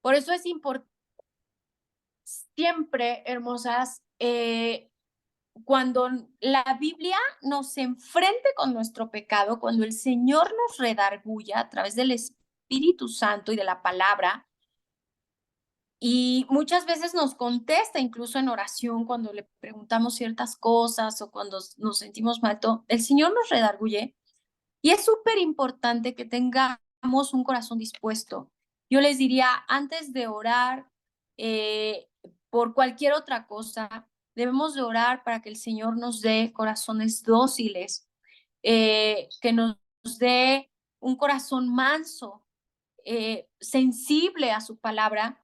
Por eso es importante siempre, hermosas, cuando la Biblia nos enfrente con nuestro pecado, cuando el Señor nos redarguya a través del Espíritu Santo y de la palabra, y muchas veces nos contesta incluso en oración cuando le preguntamos ciertas cosas o cuando nos sentimos mal, el Señor nos redarguye y es súper importante que tengamos un corazón dispuesto. Yo les diría, antes de orar por cualquier otra cosa, debemos de orar para que el Señor nos dé corazones dóciles, que nos dé un corazón manso, sensible a su palabra,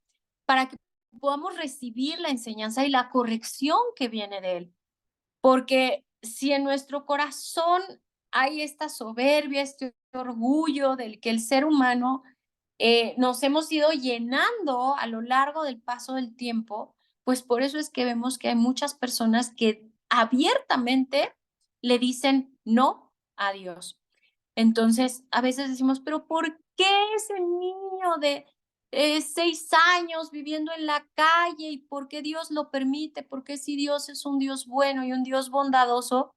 para que podamos recibir la enseñanza y la corrección que viene de él. Porque si en nuestro corazón hay esta soberbia, este orgullo del que el ser humano nos hemos ido llenando a lo largo del paso del tiempo, pues por eso es que vemos que hay muchas personas que abiertamente le dicen no a Dios. Entonces, a veces decimos, pero ¿por qué ese niño de 6 años viviendo en la calle y por qué Dios lo permite? ¿Por qué si Dios es un Dios bueno y un Dios bondadoso,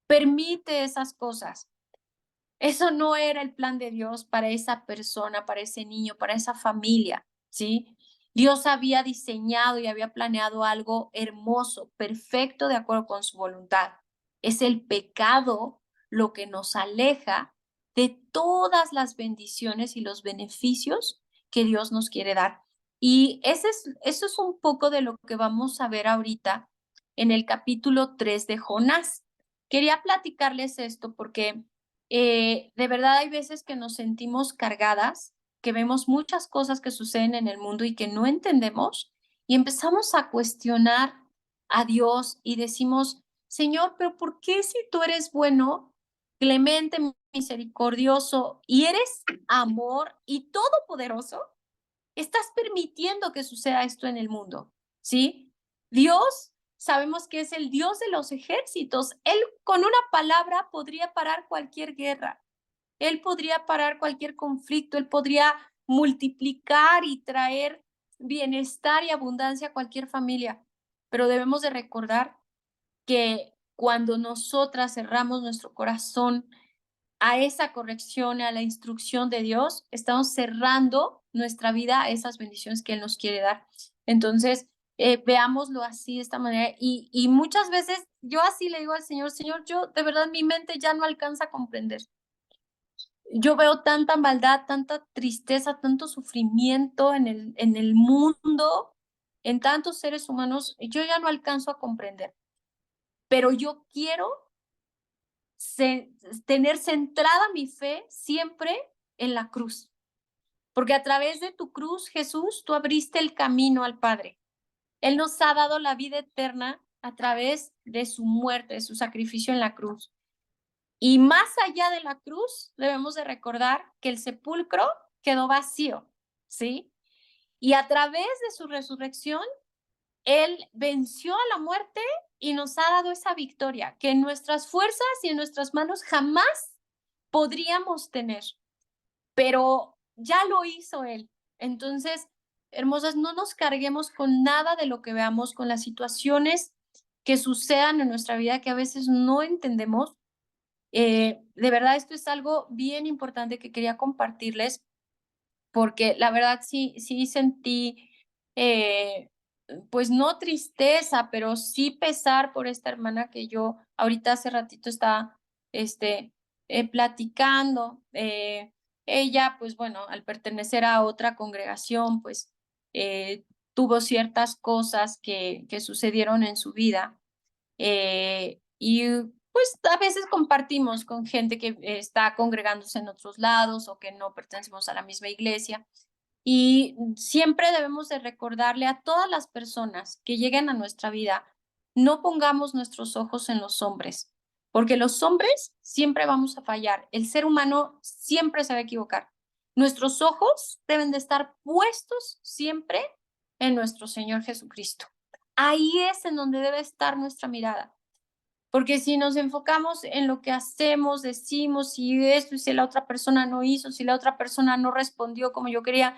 permite esas cosas? Eso no era el plan de Dios para esa persona, para ese niño, para esa familia, ¿sí? Dios había diseñado y había planeado algo hermoso, perfecto, de acuerdo con su voluntad. Es el pecado lo que nos aleja de todas las bendiciones y los beneficios que Dios nos quiere dar. Y eso es un poco de lo que vamos a ver ahorita en el capítulo 3 de Jonás. Quería platicarles esto porque de verdad hay veces que nos sentimos cargadas, que vemos muchas cosas que suceden en el mundo y que no entendemos y empezamos a cuestionar a Dios y decimos, Señor, pero ¿por qué si tú eres bueno, clemente, misericordioso y eres amor y todopoderoso, estás permitiendo que suceda esto en el mundo? ¿Sí? Dios, sabemos que es el Dios de los ejércitos. Él con una palabra podría parar cualquier guerra. Él podría parar cualquier conflicto. Él podría multiplicar y traer bienestar y abundancia a cualquier familia. Pero debemos de recordar que cuando nosotras cerramos nuestro corazón a esa corrección, a la instrucción de Dios, estamos cerrando nuestra vida a esas bendiciones que Él nos quiere dar. Entonces, veámoslo así, de esta manera. Y muchas veces yo así le digo al Señor, Señor, yo de verdad mi mente ya no alcanza a comprender. Yo veo tanta maldad, tanta tristeza, tanto sufrimiento en el mundo, en tantos seres humanos, yo ya no alcanzo a comprender. Pero yo quiero se tener centrada mi fe siempre en la cruz, porque a través de tu cruz, Jesús, tú abriste el camino al Padre. Él nos ha dado la vida eterna a través de su muerte, de su sacrificio en la cruz. Y más allá de la cruz, debemos de recordar que el sepulcro quedó vacío, ¿sí? Y a través de su resurrección, Él venció a la muerte y nos ha dado esa victoria que en nuestras fuerzas y en nuestras manos jamás podríamos tener, pero ya lo hizo Él. Entonces, hermosas, no nos carguemos con nada de lo que veamos, con las situaciones que sucedan en nuestra vida que a veces no entendemos. De verdad, esto es algo bien importante que quería compartirles, porque la verdad sí sentí, eh, pues no tristeza, pero sí pesar por esta hermana que yo ahorita hace ratito estaba, este, platicando. Ella, pues bueno, al pertenecer a otra congregación, pues tuvo ciertas cosas que sucedieron en su vida, y pues a veces compartimos con gente que está congregándose en otros lados o que no pertenecemos a la misma iglesia. Y siempre debemos de recordarle a todas las personas que lleguen a nuestra vida, no pongamos nuestros ojos en los hombres, porque los hombres siempre vamos a fallar. El ser humano siempre se va a equivocar. Nuestros ojos deben de estar puestos siempre en nuestro Señor Jesucristo. Ahí es en donde debe estar nuestra mirada. Porque si nos enfocamos en lo que hacemos, decimos, si esto y si la otra persona no hizo, si la otra persona no respondió como yo quería,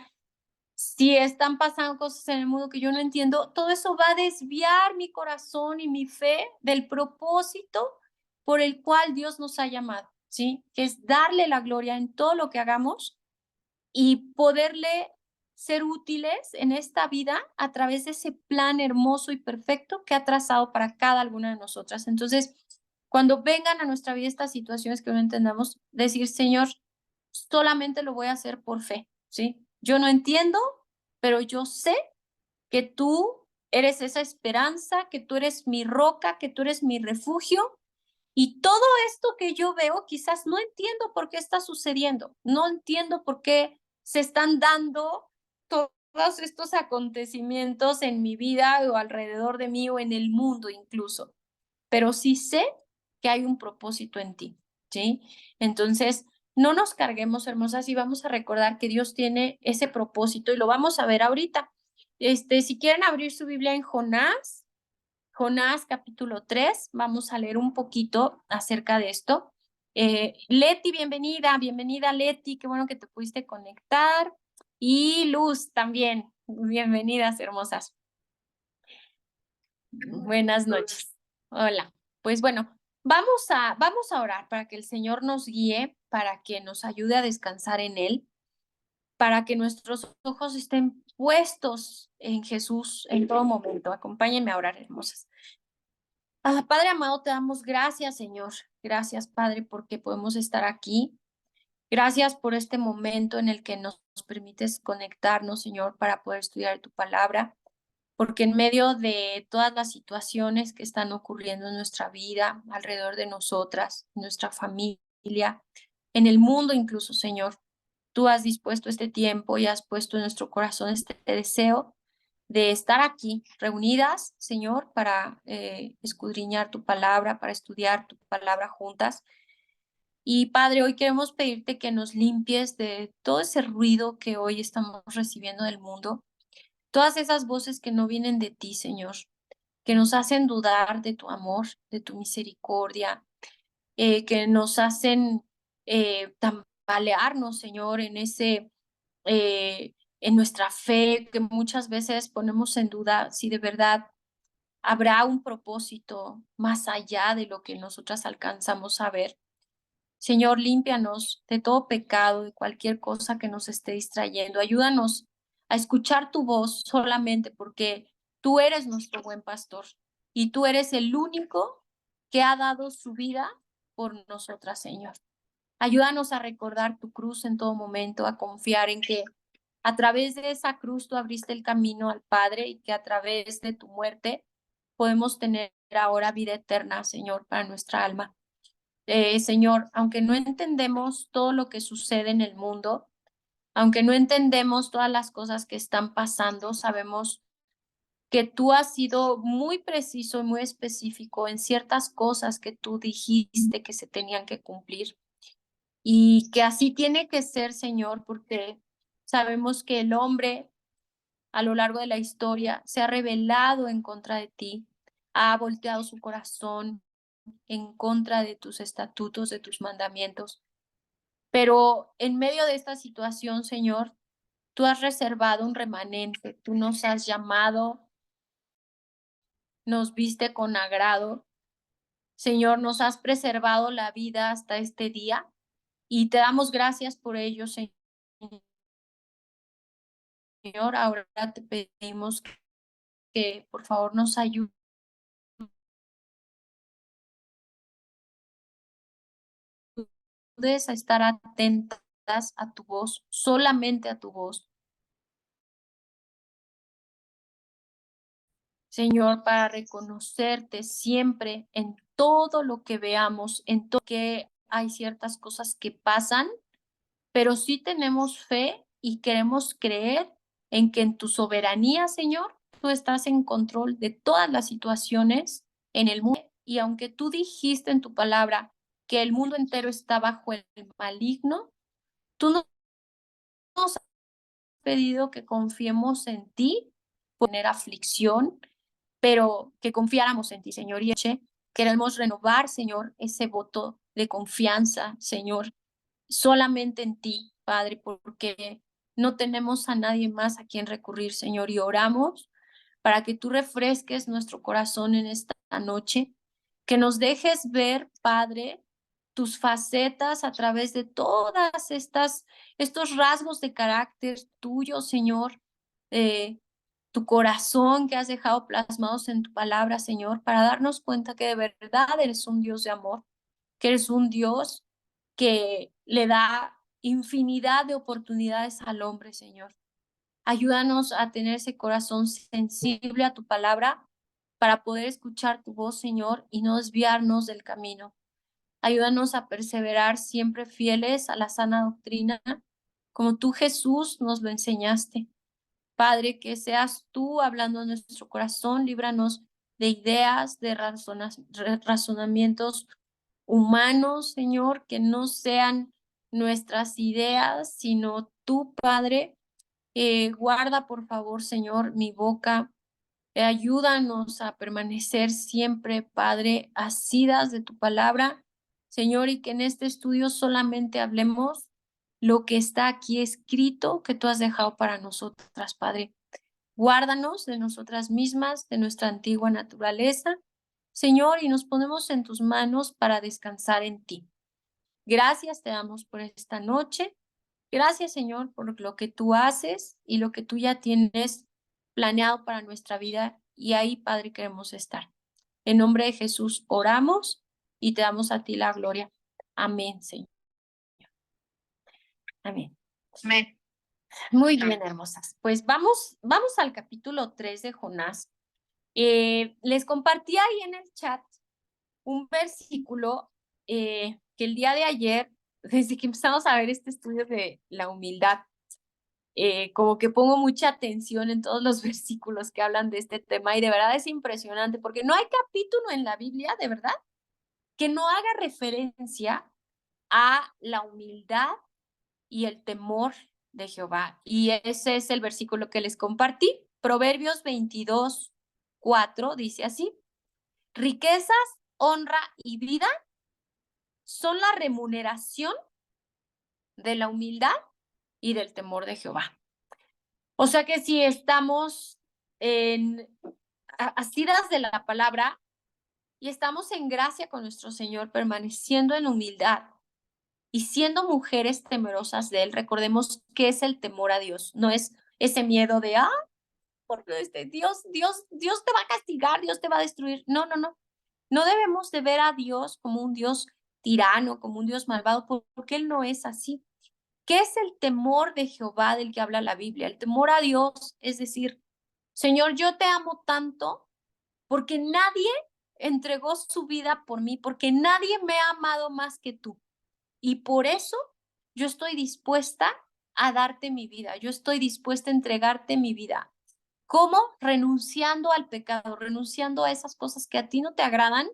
si están pasando cosas en el mundo que yo no entiendo, todo eso va a desviar mi corazón y mi fe del propósito por el cual Dios nos ha llamado, ¿sí? Que es darle la gloria en todo lo que hagamos y poderle ser útiles en esta vida a través de ese plan hermoso y perfecto que ha trazado para cada una de nosotras. Entonces, cuando vengan a nuestra vida estas situaciones que no entendamos, decir, Señor, solamente lo voy a hacer por fe, ¿sí? Yo no entiendo, pero yo sé que tú eres esa esperanza, que tú eres mi roca, que tú eres mi refugio, y todo esto que yo veo, quizás no entiendo por qué está sucediendo, no entiendo por qué se están dando todos estos acontecimientos en mi vida o alrededor de mí o en el mundo incluso, pero sí sé que hay un propósito en ti, ¿sí? Entonces, no nos carguemos, hermosas, y vamos a recordar que Dios tiene ese propósito y lo vamos a ver ahorita. Si quieren abrir su Biblia en Jonás capítulo 3, vamos a leer un poquito acerca de esto. Leti, bienvenida, bienvenida Leti, qué bueno que te pudiste conectar. Y Luz también, bienvenidas hermosas. Buenas noches. Hola. Pues bueno, vamos a orar para que el Señor nos guíe, para que nos ayude a descansar en Él, para que nuestros ojos estén puestos en Jesús en todo momento. Acompáñenme a orar, hermosas. Padre amado, te damos gracias, Señor. Gracias, Padre, porque podemos estar aquí. Gracias por este momento en el que nos permites conectarnos, Señor, para poder estudiar tu palabra, porque en medio de todas las situaciones que están ocurriendo en nuestra vida, alrededor de nosotras, nuestra familia, en el mundo incluso, Señor, tú has dispuesto este tiempo y has puesto en nuestro corazón este deseo de estar aquí reunidas, Señor, para escudriñar tu palabra, para estudiar tu palabra juntas. Y Padre, hoy queremos pedirte que nos limpies de todo ese ruido que hoy estamos recibiendo del mundo, todas esas voces que no vienen de ti, Señor, que nos hacen dudar de tu amor, de tu misericordia, que nos hacen tambalearnos, Señor, en nuestra fe, que muchas veces ponemos en duda si de verdad habrá un propósito más allá de lo que nosotras alcanzamos a ver. Señor, límpianos de todo pecado, de cualquier cosa que nos esté distrayendo. Ayúdanos a escuchar tu voz solamente porque tú eres nuestro buen pastor y tú eres el único que ha dado su vida por nosotras, Señor. Ayúdanos a recordar tu cruz en todo momento, a confiar en que a través de esa cruz tú abriste el camino al Padre y que a través de tu muerte podemos tener ahora vida eterna, Señor, para nuestra alma. Señor, aunque no entendemos todo lo que sucede en el mundo, aunque no entendemos todas las cosas que están pasando, sabemos que tú has sido muy preciso y muy específico en ciertas cosas que tú dijiste que se tenían que cumplir y que así tiene que ser, Señor, porque sabemos que el hombre a lo largo de la historia se ha rebelado en contra de ti, ha volteado su corazón en contra de tus estatutos, de tus mandamientos. Pero en medio de esta situación, Señor, tú has reservado un remanente, tú nos has llamado, nos viste con agrado. Señor, nos has preservado la vida hasta este día y te damos gracias por ello, Señor. Ahora te pedimos que por favor nos ayudes a estar atentas a tu voz, solamente a tu voz. Señor, para reconocerte siempre en todo lo que veamos, en todo que hay ciertas cosas que pasan, pero sí tenemos fe y queremos creer en que en tu soberanía, Señor, tú estás en control de todas las situaciones en el mundo. Y aunque tú dijiste en tu palabra que el mundo entero está bajo el maligno, tú nos has pedido que confiemos en ti, poner aflicción, pero que confiáramos en ti, Señor. Y queremos renovar, Señor, ese voto de confianza, Señor, solamente en ti, Padre, porque no tenemos a nadie más a quien recurrir, Señor, y oramos para que tú refresques nuestro corazón en esta noche, que nos dejes ver, Padre, tus facetas a través de todas estos rasgos de carácter tuyo, Señor, tu corazón que has dejado plasmados en tu palabra, Señor, para darnos cuenta que de verdad eres un Dios de amor, que eres un Dios que le da infinidad de oportunidades al hombre, Señor. Ayúdanos a tener ese corazón sensible a tu palabra para poder escuchar tu voz, Señor, y no desviarnos del camino. Ayúdanos a perseverar siempre fieles a la sana doctrina, como tú, Jesús, nos lo enseñaste. Padre, que seas tú hablando en nuestro corazón, líbranos de ideas, de razonamientos humanos, Señor, que no sean nuestras ideas, sino tú, Padre. Guarda, por favor, Señor, mi boca. Ayúdanos a permanecer siempre, Padre, asidas de tu palabra, Señor, y que en este estudio solamente hablemos lo que está aquí escrito que tú has dejado para nosotras, Padre. Guárdanos de nosotras mismas, de nuestra antigua naturaleza, Señor, y nos ponemos en tus manos para descansar en ti. Gracias te damos por esta noche. Gracias, Señor, por lo que tú haces y lo que tú ya tienes planeado para nuestra vida. Y ahí, Padre, queremos estar. En nombre de Jesús oramos y te damos a ti la gloria. Amén, Señor. Amén. Amén. Muy bien, hermosas. Pues vamos al capítulo 3 de Jonás. Les compartí ahí en el chat un versículo que el día de ayer, desde que empezamos a ver este estudio de la humildad, como que pongo mucha atención en todos los versículos que hablan de este tema y de verdad es impresionante porque no hay capítulo en la Biblia, de verdad, que no haga referencia a la humildad y el temor de Jehová. Y ese es el versículo que les compartí. Proverbios 22:4 dice así: riquezas, honra y vida son la remuneración de la humildad y del temor de Jehová. O sea que si estamos asidas de la palabra y estamos en gracia con nuestro Señor, permaneciendo en humildad y siendo mujeres temerosas de Él, recordemos que es el temor a Dios, no es ese miedo de, porque Dios te va a castigar, Dios te va a destruir. No, no, no. No debemos de ver a Dios como un Dios tirano, como un Dios malvado, porque Él no es así. ¿Qué es el temor de Jehová del que habla la Biblia? El temor a Dios es decir, Señor, yo te amo tanto porque nadie entregó su vida por mí, porque nadie me ha amado más que tú. Y por eso yo estoy dispuesta a darte mi vida, yo estoy dispuesta a entregarte mi vida. ¿Cómo? Renunciando al pecado, renunciando a esas cosas que a ti no te agradan.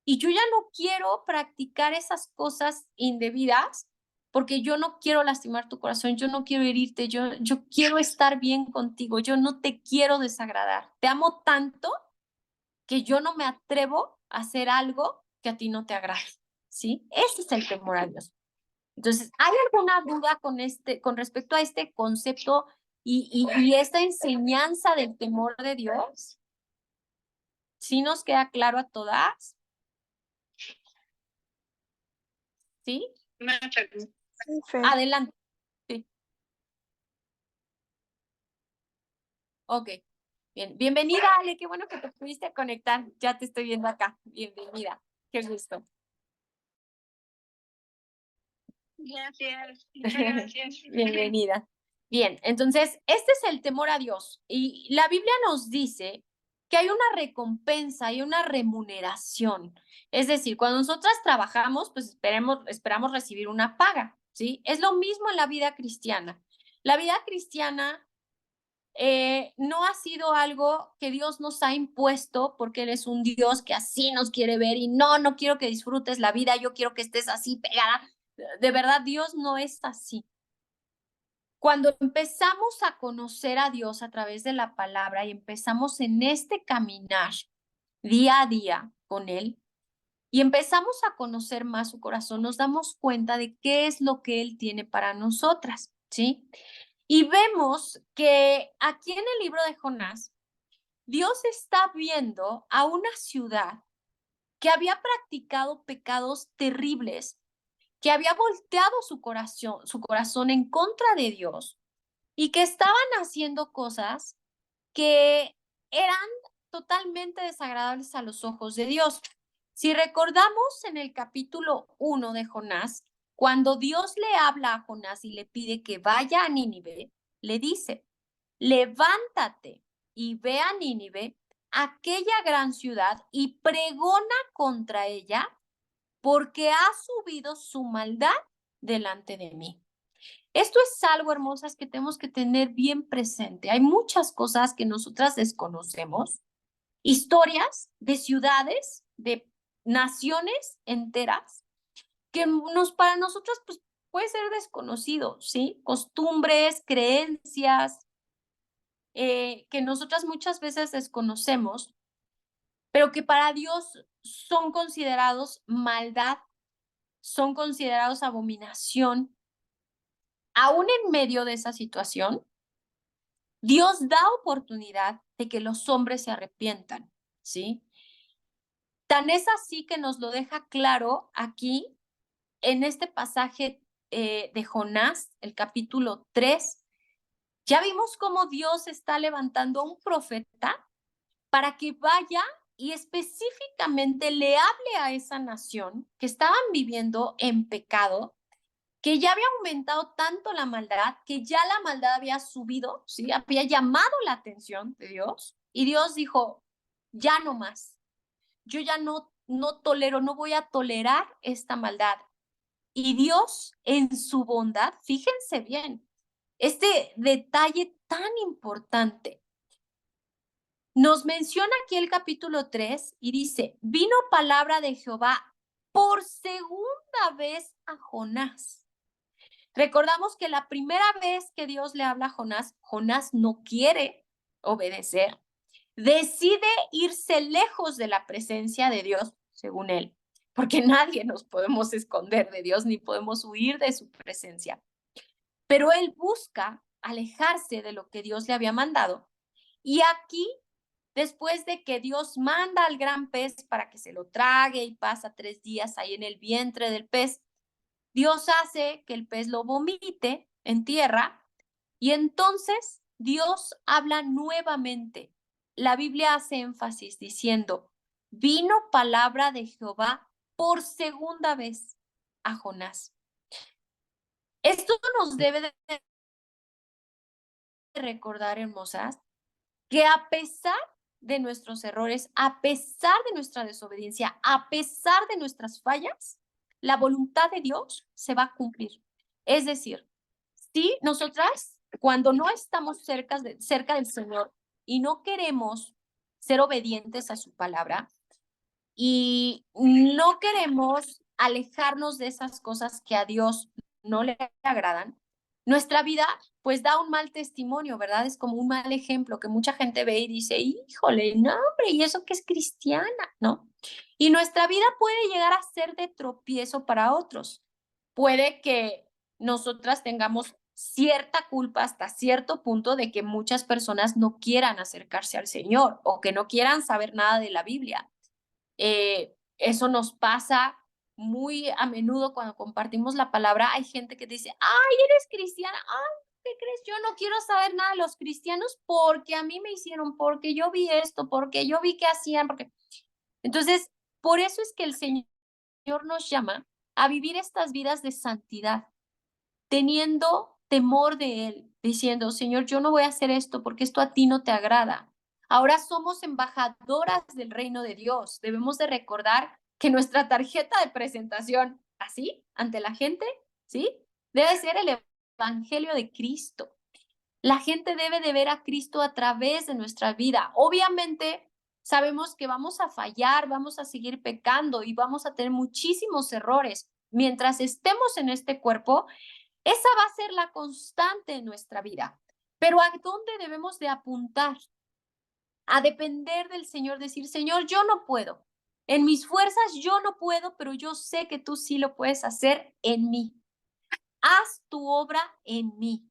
Y yo ya no quiero practicar esas cosas indebidas porque yo no quiero lastimar tu corazón, yo no quiero herirte, yo quiero estar bien contigo, yo no te quiero desagradar. Te amo tanto que yo no me atrevo a hacer algo que a ti no te agrade, ¿sí? Ese es el temor a Dios. Entonces, ¿hay alguna duda con respecto a este concepto y esta enseñanza del temor de Dios? ¿Sí nos queda claro a todas? ¿Sí? Adelante. Sí. Ok. Bien. Bienvenida, Ale. Qué bueno que te pudiste conectar. Ya te estoy viendo acá. Bienvenida. Qué gusto. Gracias. Muchas gracias. Bienvenida. Bien, entonces, este es el temor a Dios. Y la Biblia nos dice que hay una recompensa, hay una remuneración. Es decir, cuando nosotras trabajamos, pues esperamos recibir una paga, ¿sí? Es lo mismo en la vida cristiana. La vida cristiana no ha sido algo que Dios nos ha impuesto porque Él es un Dios que así nos quiere ver y no quiero que disfrutes la vida, yo quiero que estés así pegada. De verdad, Dios no es así. Cuando empezamos a conocer a Dios a través de la palabra y empezamos en este caminar día a día con Él y empezamos a conocer más su corazón, nos damos cuenta de qué es lo que Él tiene para nosotras, ¿sí? Y vemos que aquí en el libro de Jonás, Dios está viendo a una ciudad que había practicado pecados terribles, que había volteado su corazón en contra de Dios y que estaban haciendo cosas que eran totalmente desagradables a los ojos de Dios. Si recordamos en el capítulo 1 de Jonás, cuando Dios le habla a Jonás y le pide que vaya a Nínive, le dice, levántate y ve a Nínive, aquella gran ciudad, y pregona contra ella, porque ha subido su maldad delante de mí. Esto es algo, hermosas, que tenemos que tener bien presente. Hay muchas cosas que nosotras desconocemos, historias de ciudades, de naciones enteras, que para nosotras pues, puede ser desconocido, ¿sí? Costumbres, creencias, que nosotras muchas veces desconocemos, pero que para Dios son considerados maldad, son considerados abominación. Aún en medio de esa situación, Dios da oportunidad de que los hombres se arrepientan, ¿sí? Tan es así que nos lo deja claro aquí en este pasaje de Jonás, el capítulo 3. Ya vimos cómo Dios está levantando a un profeta para que vaya y específicamente le hable a esa nación que estaban viviendo en pecado, que ya había aumentado tanto la maldad, que ya la maldad había subido, ¿sí? Había llamado la atención de Dios, y Dios dijo, ya no más, yo ya no tolero, no voy a tolerar esta maldad. Y Dios en su bondad, fíjense bien, este detalle tan importante, nos menciona aquí el capítulo 3 y dice, vino palabra de Jehová por segunda vez a Jonás. Recordamos que la primera vez que Dios le habla a Jonás, Jonás no quiere obedecer, decide irse lejos de la presencia de Dios, según él, porque nadie nos podemos esconder de Dios ni podemos huir de su presencia. Pero él busca alejarse de lo que Dios le había mandado. Y aquí, después de que Dios manda al gran pez para que se lo trague y pasa 3 días ahí en el vientre del pez, Dios hace que el pez lo vomite en tierra y entonces Dios habla nuevamente. La Biblia hace énfasis diciendo, vino palabra de Jehová por segunda vez a Jonás. Esto nos debe de recordar, hermosas, que a pesar de nuestros errores, a pesar de nuestra desobediencia, a pesar de nuestras fallas, la voluntad de Dios se va a cumplir. Es decir, si nosotras, cuando no estamos cerca del Señor y no queremos ser obedientes a su palabra y no queremos alejarnos de esas cosas que a Dios no le agradan, nuestra vida pues da un mal testimonio, ¿verdad? Es como un mal ejemplo que mucha gente ve y dice, híjole, no, hombre, ¿y eso que es cristiana? ¿No? Y nuestra vida puede llegar a ser de tropiezo para otros. Puede que nosotras tengamos cierta culpa hasta cierto punto de que muchas personas no quieran acercarse al Señor o que no quieran saber nada de la Biblia. Eso nos pasa muy a menudo cuando compartimos la palabra. Hay gente que dice, ay, eres cristiana, ay, ¿qué crees? Yo no quiero saber nada de los cristianos porque a mí me hicieron, porque yo vi esto, porque yo vi que hacían, porque... Entonces, por eso es que el Señor nos llama a vivir estas vidas de santidad, teniendo temor de Él, diciendo, Señor, yo no voy a hacer esto porque esto a ti no te agrada. Ahora somos embajadoras del reino de Dios. Debemos de recordar que nuestra tarjeta de presentación, así, ante la gente, ¿sí? Debe ser el Evangelio de Cristo. La gente debe de ver a Cristo a través de nuestra vida. Obviamente, sabemos que vamos a fallar, vamos a seguir pecando y vamos a tener muchísimos errores. Mientras estemos en este cuerpo, esa va a ser la constante en nuestra vida. Pero ¿a dónde debemos de apuntar? A depender del Señor, decir, Señor, yo no puedo. En mis fuerzas yo no puedo, pero yo sé que tú sí lo puedes hacer en mí. Haz tu obra en mí.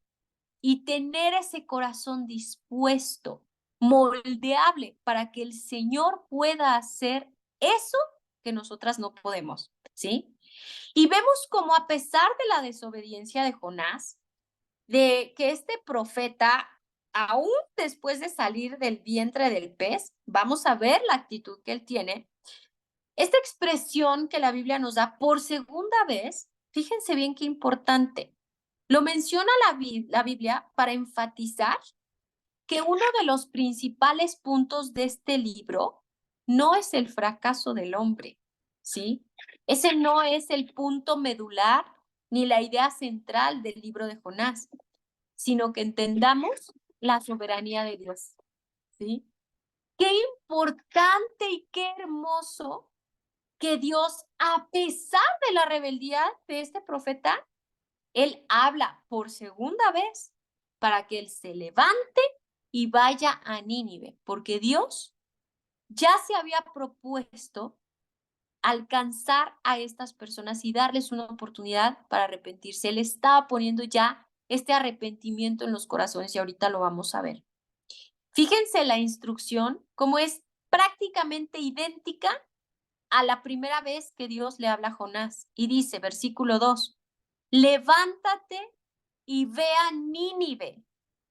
y tener ese corazón dispuesto, moldeable, para que el Señor pueda hacer eso que nosotras no podemos, ¿sí? Y vemos como a pesar de la desobediencia de Jonás, de que este profeta, aún después de salir del vientre del pez, vamos a ver la actitud que él tiene. Esta expresión que la Biblia nos da por segunda vez, fíjense bien qué importante. Lo menciona la Biblia para enfatizar que uno de los principales puntos de este libro no es el fracaso del hombre, ¿sí? Ese no es el punto medular ni la idea central del libro de Jonás, sino que entendamos la soberanía de Dios, ¿sí? Qué importante y qué hermoso que Dios, a pesar de la rebeldía de este profeta, él habla por segunda vez para que él se levante y vaya a Nínive, porque Dios ya se había propuesto alcanzar a estas personas y darles una oportunidad para arrepentirse. Él estaba poniendo ya este arrepentimiento en los corazones y ahorita lo vamos a ver. Fíjense la instrucción, como es prácticamente idéntica a la primera vez que Dios le habla a Jonás. Y dice, versículo 2, levántate y ve a Nínive,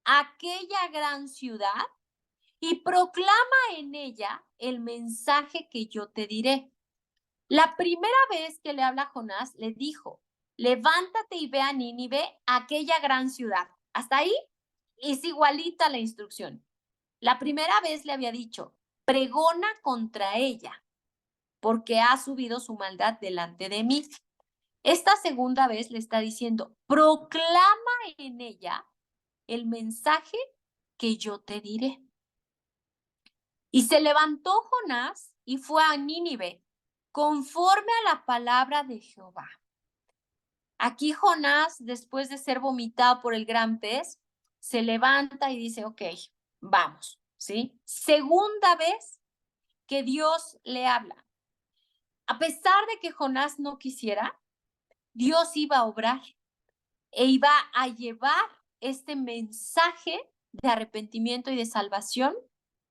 aquella gran ciudad, y proclama en ella el mensaje que yo te diré. La primera vez que le habla a Jonás, le dijo, levántate y ve a Nínive, aquella gran ciudad. Hasta ahí es igualita la instrucción. La primera vez le había dicho, pregona contra ella, porque ha subido su maldad delante de mí. Esta segunda vez le está diciendo, proclama en ella el mensaje que yo te diré. Y se levantó Jonás y fue a Nínive, conforme a la palabra de Jehová. Aquí Jonás, después de ser vomitado por el gran pez, se levanta y dice, ok, vamos, ¿sí? Segunda vez que Dios le habla. A pesar de que Jonás no quisiera, Dios iba a obrar e iba a llevar este mensaje de arrepentimiento y de salvación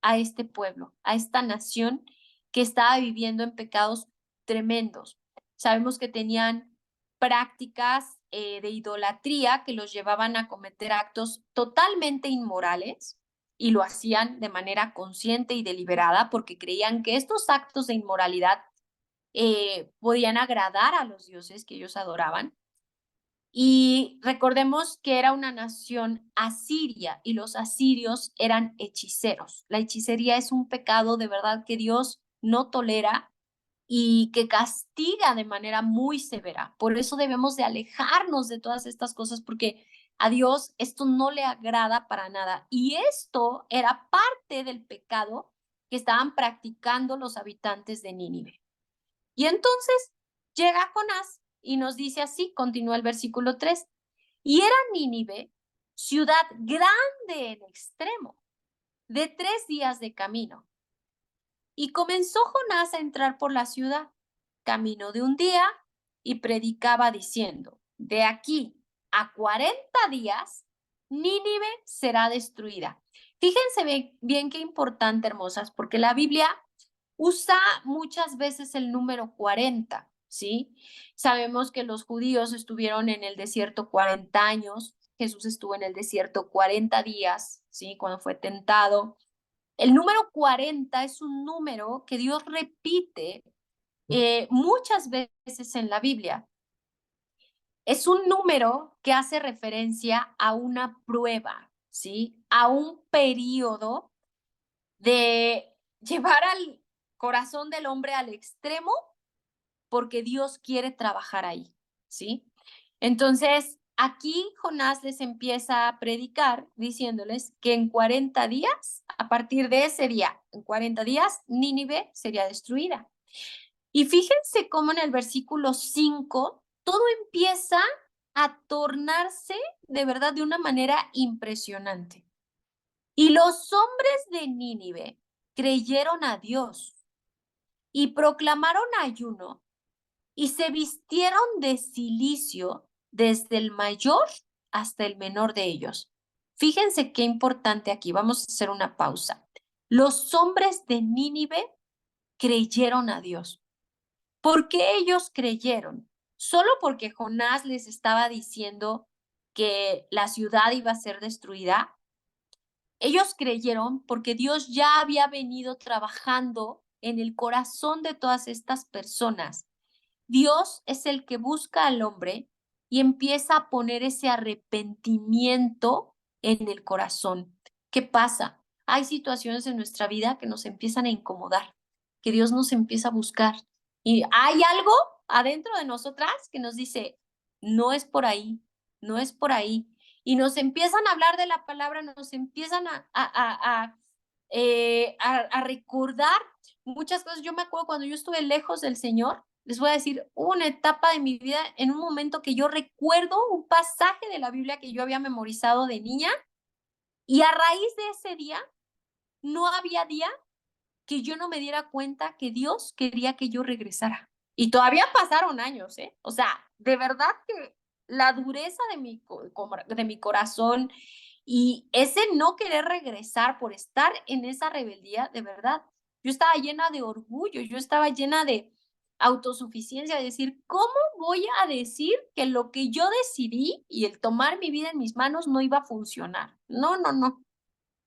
a este pueblo, a esta nación que estaba viviendo en pecados tremendos. Sabemos que tenían prácticas de idolatría que los llevaban a cometer actos totalmente inmorales y lo hacían de manera consciente y deliberada porque creían que estos actos de inmoralidad podían agradar a los dioses que ellos adoraban. Y recordemos que era una nación asiria y los asirios eran hechiceros. La hechicería es un pecado de verdad que Dios no tolera y que castiga de manera muy severa. Por eso debemos de alejarnos de todas estas cosas porque a Dios esto no le agrada para nada. Y esto era parte del pecado que estaban practicando los habitantes de Nínive. Y entonces llega Jonás y nos dice así, continúa el versículo 3, y era Nínive, ciudad grande en extremo, de 3 días de camino. Y comenzó Jonás a entrar por la ciudad, camino de un día, y predicaba diciendo, de aquí a 40 días, Nínive será destruida. Fíjense bien, bien qué importante, hermosas, porque la Biblia usa muchas veces el número 40, ¿sí? Sabemos que los judíos estuvieron en el desierto 40 años, Jesús estuvo en el desierto 40 días, ¿sí? Cuando fue tentado. El número 40 es un número que Dios repite muchas veces en la Biblia. Es un número que hace referencia a una prueba, ¿sí? A un periodo de llevar al corazón del hombre al extremo porque Dios quiere trabajar ahí, ¿sí? Entonces, aquí Jonás les empieza a predicar diciéndoles que en 40 días, a partir de ese día, en 40 días, Nínive sería destruida. Y fíjense cómo en el versículo 5 todo empieza a tornarse de verdad de una manera impresionante. Y los hombres de Nínive creyeron a Dios y proclamaron ayuno y se vistieron de cilicio desde el mayor hasta el menor de ellos. Fíjense qué importante aquí, vamos a hacer una pausa. Los hombres de Nínive creyeron a Dios. ¿Por qué ellos creyeron? ¿Solo porque Jonás les estaba diciendo que la ciudad iba a ser destruida? Ellos creyeron porque Dios ya había venido trabajando en el corazón de todas estas personas. Dios es el que busca al hombre y empieza a poner ese arrepentimiento en el corazón. ¿Qué pasa? Hay situaciones en nuestra vida que nos empiezan a incomodar, que Dios nos empieza a buscar. Y hay algo adentro de nosotras que nos dice, no es por ahí, no es por ahí. Y nos empiezan a hablar de la palabra, nos empiezan a recordar muchas cosas. Yo me acuerdo cuando yo estuve lejos del Señor, les voy a decir una etapa de mi vida en un momento que yo recuerdo un pasaje de la Biblia que yo había memorizado de niña y a raíz de ese día, no había día que yo no me diera cuenta que Dios quería que yo regresara. Y todavía pasaron años, ¿eh? O sea, de verdad que la dureza de mi corazón y ese no querer regresar por estar en esa rebeldía, de verdad, yo estaba llena de orgullo, yo estaba llena de autosuficiencia, de decir, ¿cómo voy a decir que lo que yo decidí y el tomar mi vida en mis manos no iba a funcionar? No, no, no.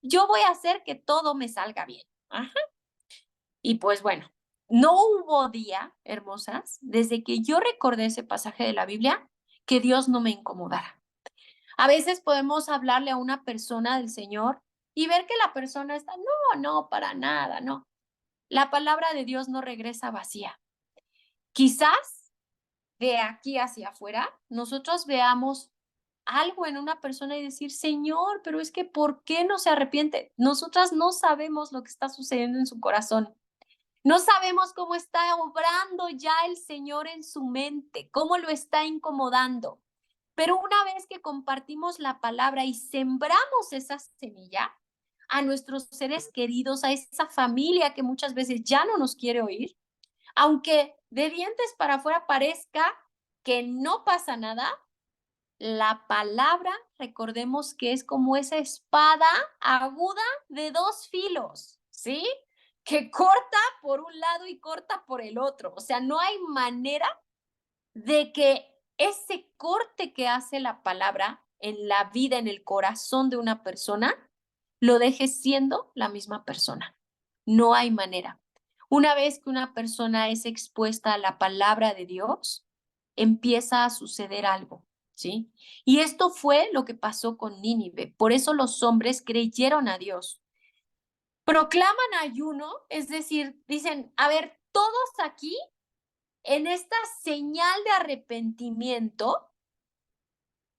Yo voy a hacer que todo me salga bien. Ajá. Y pues bueno, no hubo día, hermosas, desde que yo recordé ese pasaje de la Biblia, que Dios no me incomodara. A veces podemos hablarle a una persona del Señor y ver que la persona está, no, no, para nada, no. La palabra de Dios no regresa vacía. Quizás de aquí hacia afuera, nosotros veamos algo en una persona y decir, Señor, pero es que ¿por qué no se arrepiente? Nosotras no sabemos lo que está sucediendo en su corazón. No sabemos cómo está obrando ya el Señor en su mente, cómo lo está incomodando. Pero una vez que compartimos la palabra y sembramos esa semilla a nuestros seres queridos, a esa familia que muchas veces ya no nos quiere oír, aunque de dientes para afuera parezca que no pasa nada, la palabra, recordemos que es como esa espada aguda de dos filos, ¿sí? Que corta por un lado y corta por el otro. O sea, no hay manera de que ese corte que hace la palabra en la vida, en el corazón de una persona, lo deje siendo la misma persona. No hay manera. Una vez que una persona es expuesta a la palabra de Dios, empieza a suceder algo, ¿sí? Y esto fue lo que pasó con Nínive. Por eso los hombres creyeron a Dios. Proclaman ayuno, es decir, dicen, a ver, todos aquí en esta señal de arrepentimiento,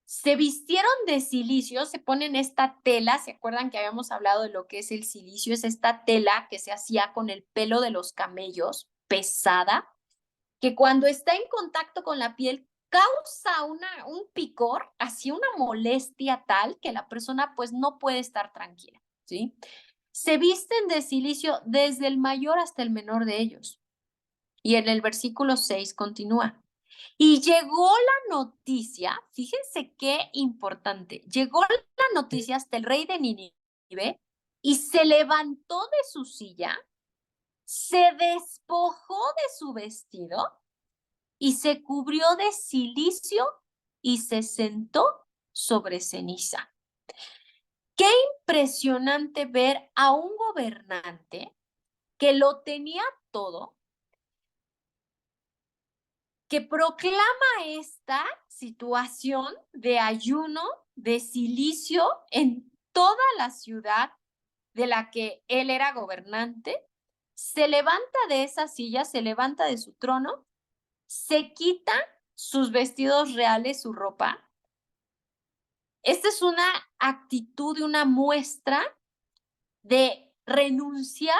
se vistieron de cilicio, se ponen esta tela, ¿se acuerdan que habíamos hablado de lo que es el cilicio? Es esta tela que se hacía con el pelo de los camellos, pesada, que cuando está en contacto con la piel causa un picor, así una molestia tal que la persona pues no puede estar tranquila, ¿sí? Se visten de cilicio desde el mayor hasta el menor de ellos. Y en el versículo 6 continúa. Y llegó la noticia, fíjense qué importante, llegó la noticia hasta el rey de Nínive y se levantó de su silla, se despojó de su vestido y se cubrió de cilicio y se sentó sobre ceniza. Qué impresionante ver a un gobernante que lo tenía todo, que proclama esta situación de ayuno, de cilicio en toda la ciudad de la que él era gobernante, se levanta de esa silla, se levanta de su trono, se quita sus vestidos reales, su ropa. Esta es una actitud, una muestra de renunciar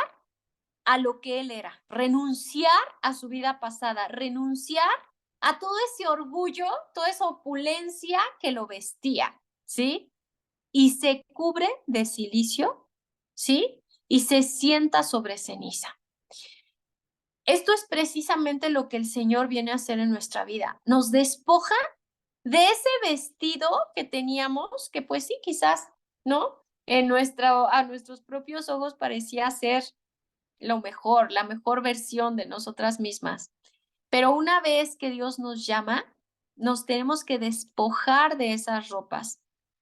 a lo que él era, renunciar a su vida pasada, renunciar a todo ese orgullo, toda esa opulencia que lo vestía, ¿sí? Y se cubre de cilicio, ¿sí? Y se sienta sobre ceniza. Esto es precisamente lo que el Señor viene a hacer en nuestra vida. Nos despoja de ese vestido que teníamos, que pues sí, quizás ¿no? A nuestros propios ojos parecía ser lo mejor, la mejor versión de nosotras mismas. Pero una vez que Dios nos llama, nos tenemos que despojar de esas ropas,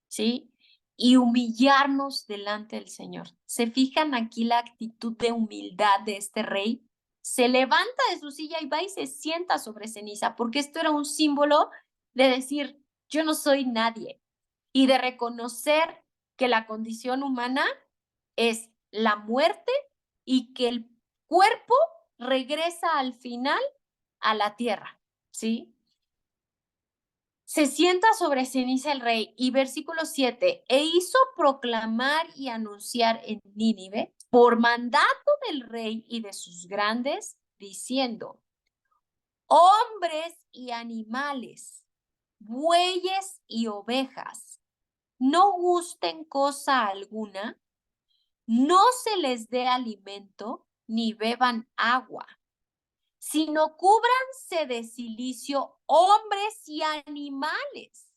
¿sí? Y humillarnos delante del Señor. ¿Se fijan aquí la actitud de humildad de este rey? Se levanta de su silla y va y se sienta sobre ceniza, porque esto era un símbolo de decir, yo no soy nadie, y de reconocer que la condición humana es la muerte y que el cuerpo regresa al final a la tierra, ¿sí? Se sienta sobre ceniza el rey y versículo 7, e hizo proclamar y anunciar en Nínive por mandato del rey y de sus grandes, diciendo, hombres y animales, bueyes y ovejas, no gusten cosa alguna, no se les dé alimento ni beban agua, sino cúbranse de cilicio hombres y animales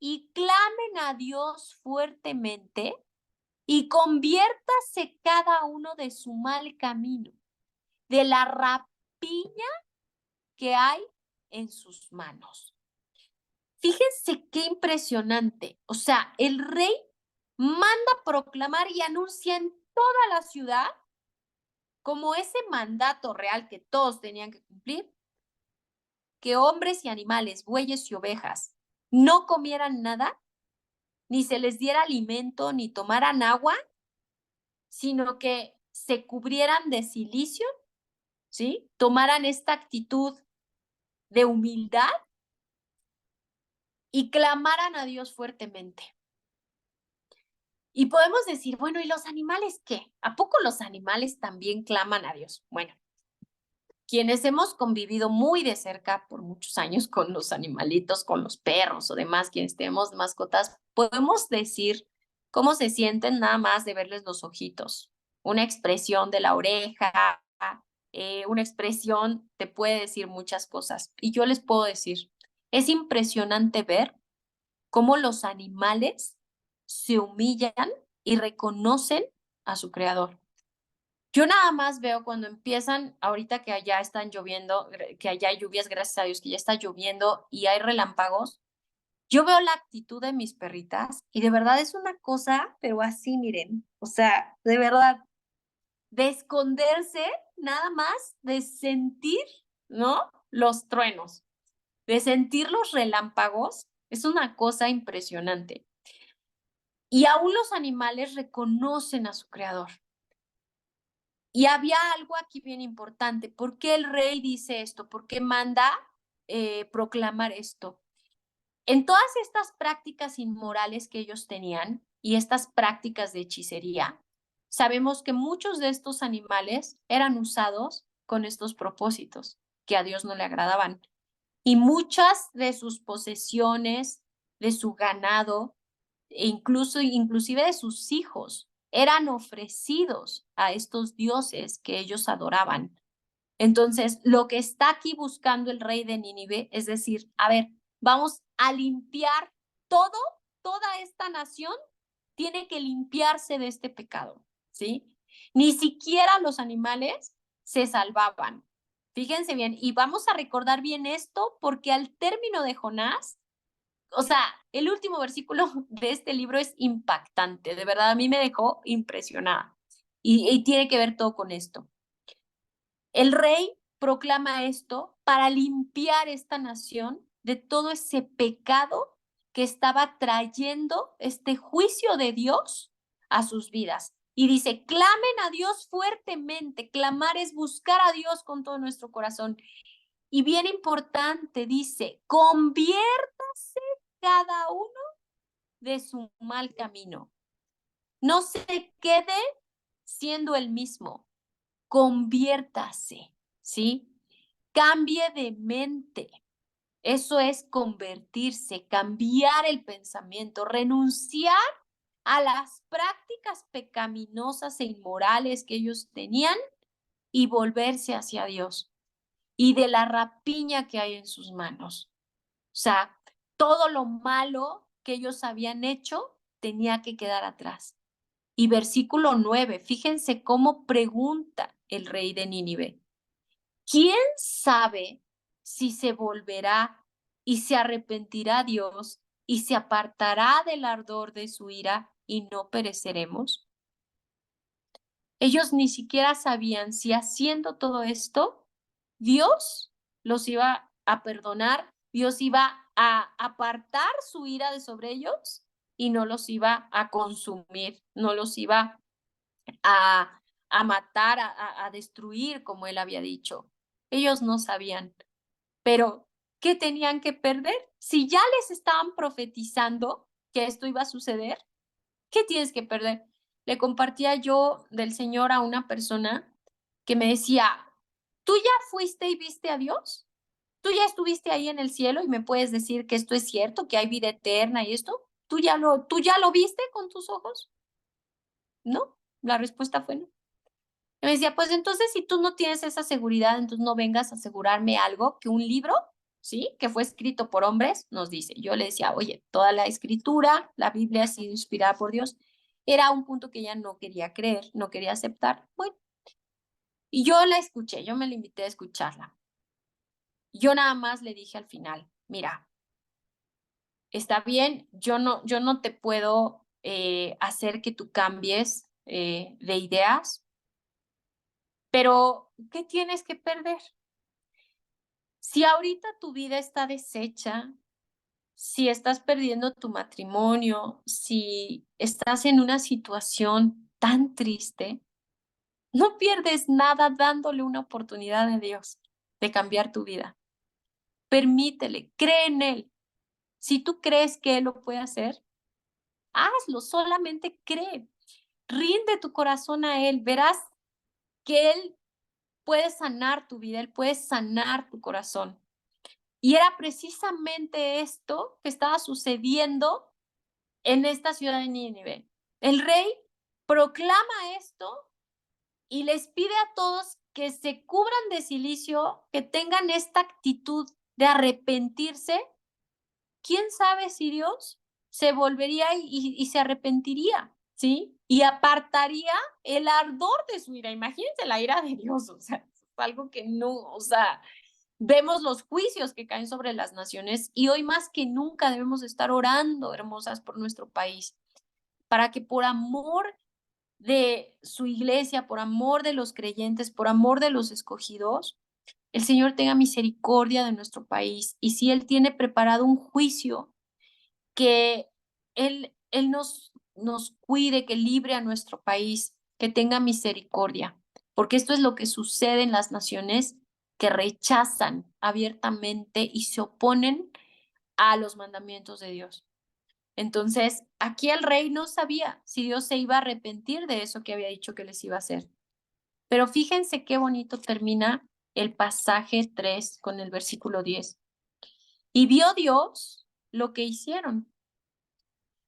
y clamen a Dios fuertemente y conviértase cada uno de su mal camino, de la rapiña que hay en sus manos. Fíjense qué impresionante. O sea, el rey manda proclamar y anuncia en toda la ciudad como ese mandato real que todos tenían que cumplir, que hombres y animales, bueyes y ovejas, no comieran nada, ni se les diera alimento, ni tomaran agua, sino que se cubrieran de cilicio, ¿sí? Tomaran esta actitud de humildad y clamaran a Dios fuertemente. Y podemos decir, bueno, ¿y los animales qué? ¿A poco los animales también claman a Dios? Bueno, quienes hemos convivido muy de cerca por muchos años con los animalitos, con los perros o demás, quienes tenemos mascotas, podemos decir cómo se sienten nada más de verles los ojitos, una expresión de la oreja, una expresión te puede decir muchas cosas. Y yo les puedo decir, es impresionante ver cómo los animales se humillan y reconocen a su creador. Yo nada más veo cuando empiezan, ahorita que allá están lloviendo, que allá hay lluvias, gracias a Dios, que ya está lloviendo y hay relámpagos, yo veo la actitud de mis perritas y de verdad es una cosa, pero así miren, o sea, de verdad, de esconderse, nada más de sentir, ¿no? Los truenos, de sentir los relámpagos, es una cosa impresionante. Y aún los animales reconocen a su creador. Y había algo aquí bien importante. ¿Por qué el rey dice esto? ¿Por qué manda proclamar esto? En todas estas prácticas inmorales que ellos tenían y estas prácticas de hechicería, sabemos que muchos de estos animales eran usados con estos propósitos que a Dios no le agradaban. Y muchas de sus posesiones, de su ganado, e inclusive de sus hijos, eran ofrecidos a estos dioses que ellos adoraban. Entonces, lo que está aquí buscando el rey de Nínive es decir, a ver, vamos a limpiar todo, toda esta nación tiene que limpiarse de este pecado, ¿sí? Ni siquiera los animales se salvaban. Fíjense bien, y vamos a recordar bien esto porque al término de Jonás, o sea, el último versículo de este libro es impactante, de verdad a mí me dejó impresionada y tiene que ver todo con esto. El rey proclama esto para limpiar esta nación de todo ese pecado que estaba trayendo este juicio de Dios a sus vidas. Y dice, clamen a Dios fuertemente. Clamar es buscar a Dios con todo nuestro corazón. Y bien importante, dice, conviértase cada uno de su mal camino. No se quede siendo el mismo. Conviértase, ¿sí? Cambie de mente. Eso es convertirse, cambiar el pensamiento, renunciar a las prácticas pecaminosas e inmorales que ellos tenían y volverse hacia Dios y de la rapiña que hay en sus manos. O sea, todo lo malo que ellos habían hecho, tenía que quedar atrás. Y versículo 9, fíjense cómo pregunta el rey de Nínive. ¿Quién sabe si se volverá y se arrepentirá Dios y se apartará del ardor de su ira y no pereceremos? Ellos ni siquiera sabían si haciendo todo esto, Dios los iba a perdonar, Dios iba a apartar su ira de sobre ellos y no los iba a consumir, no los iba a matar, a destruir, como él había dicho. Ellos no sabían, pero ¿qué tenían que perder? Si ya les estaban profetizando que esto iba a suceder, ¿qué tienes que perder? Le compartía yo del Señor a una persona que me decía, ¿tú ya fuiste y viste a Dios? ¿Tú ya estuviste ahí en el cielo y me puedes decir que esto es cierto, que hay vida eterna y esto? ¿Tú ya lo viste con tus ojos? No, la respuesta fue no. Y me decía, pues entonces si tú no tienes esa seguridad, entonces no vengas a asegurarme algo que un libro, ¿sí? Que fue escrito por hombres, nos dice. Yo le decía, oye, toda la escritura, la Biblia ha sido inspirada por Dios. Era un punto que ella no quería creer, no quería aceptar. Bueno, y yo la escuché, yo me la invité a escucharla. Yo nada más le dije al final, mira, está bien, yo no te puedo hacer que tú cambies de ideas, pero ¿qué tienes que perder? Si ahorita tu vida está deshecha, si estás perdiendo tu matrimonio, si estás en una situación tan triste, no pierdes nada dándole una oportunidad a Dios de cambiar tu vida. Permítele, cree en Él. Si tú crees que Él lo puede hacer, hazlo, solamente cree. Rinde tu corazón a Él, verás que Él puede sanar tu vida, Él puede sanar tu corazón. Y era precisamente esto que estaba sucediendo en esta ciudad de Nínive. El rey proclama esto y les pide a todos que se cubran de cilicio, que tengan esta actitud de arrepentirse. ¿Quién sabe si Dios se volvería y se arrepentiría? ¿Sí? Y apartaría el ardor de su ira. Imagínense la ira de Dios, o sea, es algo que no, o sea, vemos los juicios que caen sobre las naciones y hoy más que nunca debemos estar orando, hermosas, por nuestro país, para que por amor de su iglesia, por amor de los creyentes, por amor de los escogidos, el Señor tenga misericordia de nuestro país. Y si Él tiene preparado un juicio, que Él nos cuide, que libre a nuestro país, que tenga misericordia, porque esto es lo que sucede en las naciones que rechazan abiertamente y se oponen a los mandamientos de Dios. Entonces, aquí el rey no sabía si Dios se iba a arrepentir de eso que había dicho que les iba a hacer. Pero fíjense qué bonito termina el pasaje 3 con el versículo 10. Y vio Dios lo que hicieron,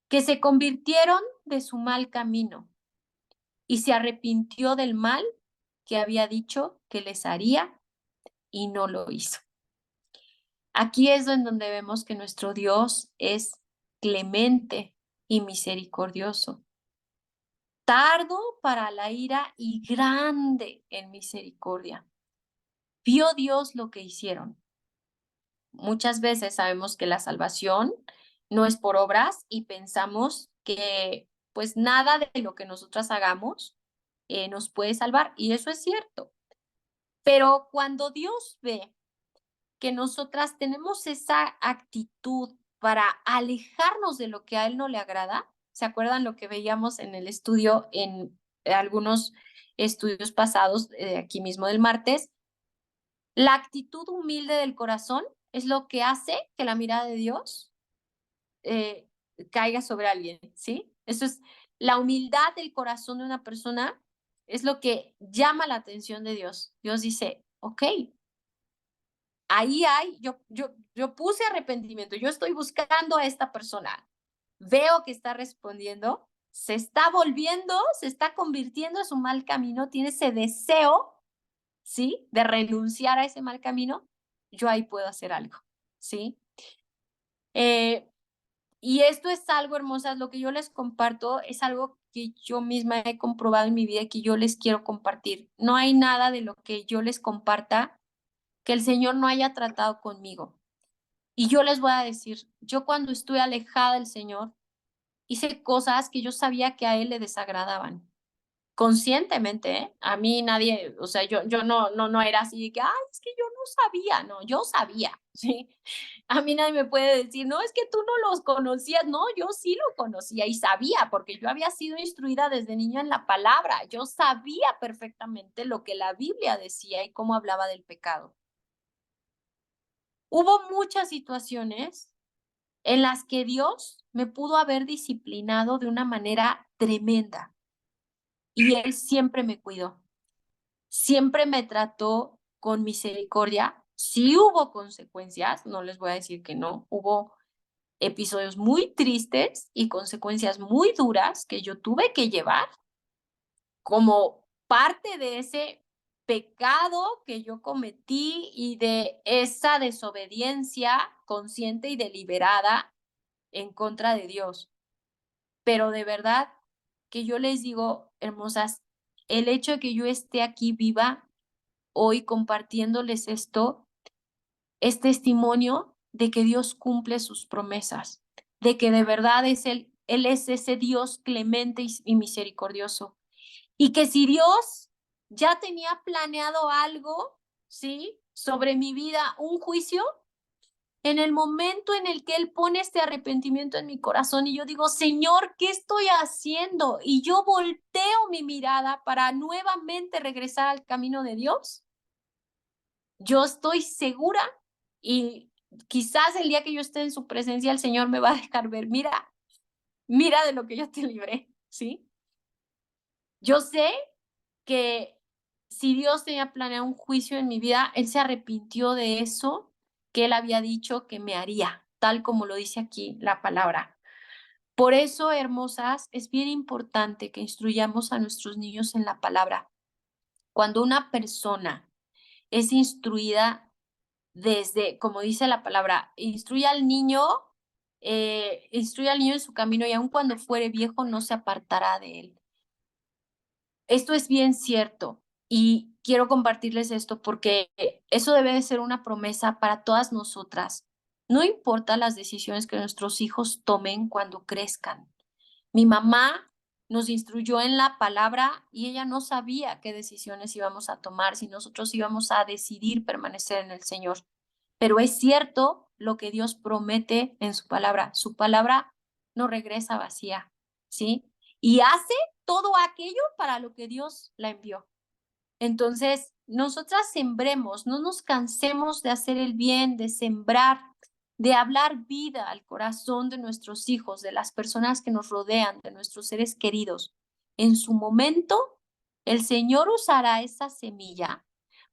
que se convirtieron de su mal camino y se arrepintió del mal que había dicho que les haría y no lo hizo. Aquí es en donde vemos que nuestro Dios es clemente y misericordioso, tardo para la ira y grande en misericordia. Vio Dios lo que hicieron. Muchas veces sabemos que la salvación no es por obras y pensamos que pues nada de lo que nosotras hagamos nos puede salvar y eso es cierto. Pero cuando Dios ve que nosotras tenemos esa actitud para alejarnos de lo que a Él no le agrada, ¿se acuerdan lo que veíamos en el estudio, en algunos estudios pasados, aquí mismo del martes? La actitud humilde del corazón es lo que hace que la mirada de Dios eh, caiga sobre alguien, ¿sí? Eso es la humildad del corazón de una persona, es lo que llama la atención de Dios. Dios dice, ok, ahí hay, yo puse arrepentimiento, yo estoy buscando a esta persona, veo que está respondiendo, se está volviendo, se está convirtiendo en su mal camino, tiene ese deseo, ¿sí? De renunciar a ese mal camino, yo ahí puedo hacer algo, ¿sí? Eh, Y esto es algo, hermosas, lo que yo les comparto es algo que yo misma he comprobado en mi vida y que yo les quiero compartir. No hay nada de lo que yo les comparta que el Señor no haya tratado conmigo. Y yo les voy a decir, yo cuando estuve alejada del Señor, hice cosas que yo sabía que a Él le desagradaban. Conscientemente, ¿eh? A mí nadie, o sea, yo no era así de que, ay, es que yo no sabía, no, yo sabía, ¿sí? A mí nadie me puede decir, no, es que tú no los conocías, no, yo sí lo conocía y sabía, porque yo había sido instruida desde niña en la palabra, yo sabía perfectamente lo que la Biblia decía y cómo hablaba del pecado. Hubo muchas situaciones en las que Dios me pudo haber disciplinado de una manera tremenda y Él siempre me cuidó. Siempre me trató con misericordia. Sí hubo consecuencias, no les voy a decir que no, hubo episodios muy tristes y consecuencias muy duras que yo tuve que llevar como parte de ese pecado que yo cometí y de esa desobediencia consciente y deliberada en contra de Dios. Pero de verdad que yo les digo, hermosas, el hecho de que yo esté aquí viva hoy compartiéndoles esto es testimonio de que Dios cumple sus promesas, de que de verdad Él es ese Dios clemente y misericordioso. Y que si Dios ya tenía planeado algo, ¿sí? Sobre mi vida, un juicio, en el momento en el que Él pone este arrepentimiento en mi corazón y yo digo, Señor, ¿qué estoy haciendo? Y yo volteo mi mirada para nuevamente regresar al camino de Dios. Yo estoy segura y quizás el día que yo esté en su presencia, el Señor me va a dejar ver, mira, mira de lo que yo te libré, ¿sí? Yo sé que si Dios tenía planeado un juicio en mi vida, Él se arrepintió de eso que Él había dicho que me haría, tal como lo dice aquí la palabra. Por eso, hermosas, es bien importante que instruyamos a nuestros niños en la palabra. Cuando una persona es instruida desde, como dice la palabra, instruye al niño en su camino y aun cuando fuere viejo no se apartará de él. Esto es bien cierto y quiero compartirles esto porque eso debe de ser una promesa para todas nosotras. No importa las decisiones que nuestros hijos tomen cuando crezcan. Mi mamá nos instruyó en la palabra y ella no sabía qué decisiones íbamos a tomar, si nosotros íbamos a decidir permanecer en el Señor. Pero es cierto lo que Dios promete en su palabra. Su palabra no regresa vacía, ¿sí? Y hace todo aquello para lo que Dios la envió. Entonces, nosotras sembremos, no nos cansemos de hacer el bien, de sembrar, de hablar vida al corazón de nuestros hijos, de las personas que nos rodean, de nuestros seres queridos. En su momento, el Señor usará esa semilla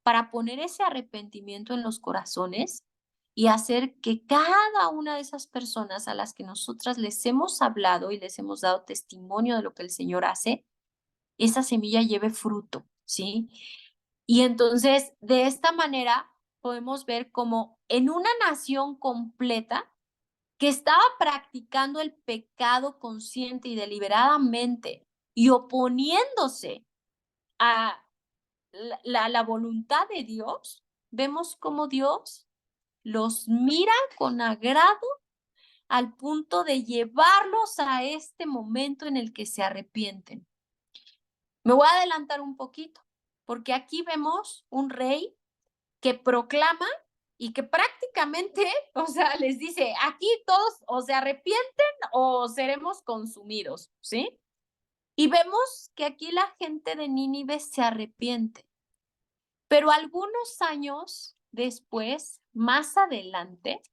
para poner ese arrepentimiento en los corazones y hacer que cada una de esas personas a las que nosotras les hemos hablado y les hemos dado testimonio de lo que el Señor hace, esa semilla lleve fruto, ¿sí? Y entonces, de esta manera, podemos ver como en una nación completa que estaba practicando el pecado consciente y deliberadamente y oponiéndose a la voluntad de Dios, vemos cómo Dios los mira con agrado al punto de llevarlos a este momento en el que se arrepienten. Me voy a adelantar un poquito, porque aquí vemos un rey que proclama y que prácticamente, o sea, les dice, aquí todos o se arrepienten o seremos consumidos, ¿sí? Y vemos que aquí la gente de Nínive se arrepiente. Pero algunos años después, más adelante,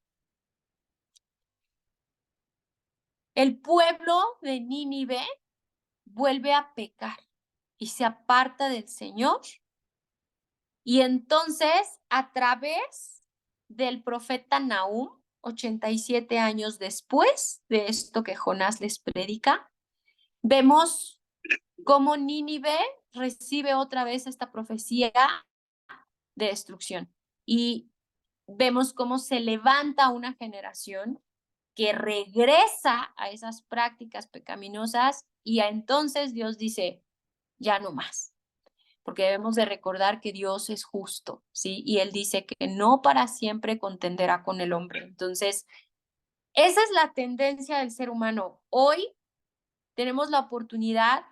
el pueblo de Nínive vuelve a pecar y se aparta del Señor. Y entonces, a través del profeta Nahum, 87 años después de esto que Jonás les predica, vemos cómo Nínive recibe otra vez esta profecía de destrucción. Y vemos cómo se levanta una generación que regresa a esas prácticas pecaminosas y entonces Dios dice, ya no más, porque debemos de recordar que Dios es justo, ¿sí? Y Él dice que no para siempre contenderá con el hombre. Entonces, esa es la tendencia del ser humano. Hoy tenemos la oportunidad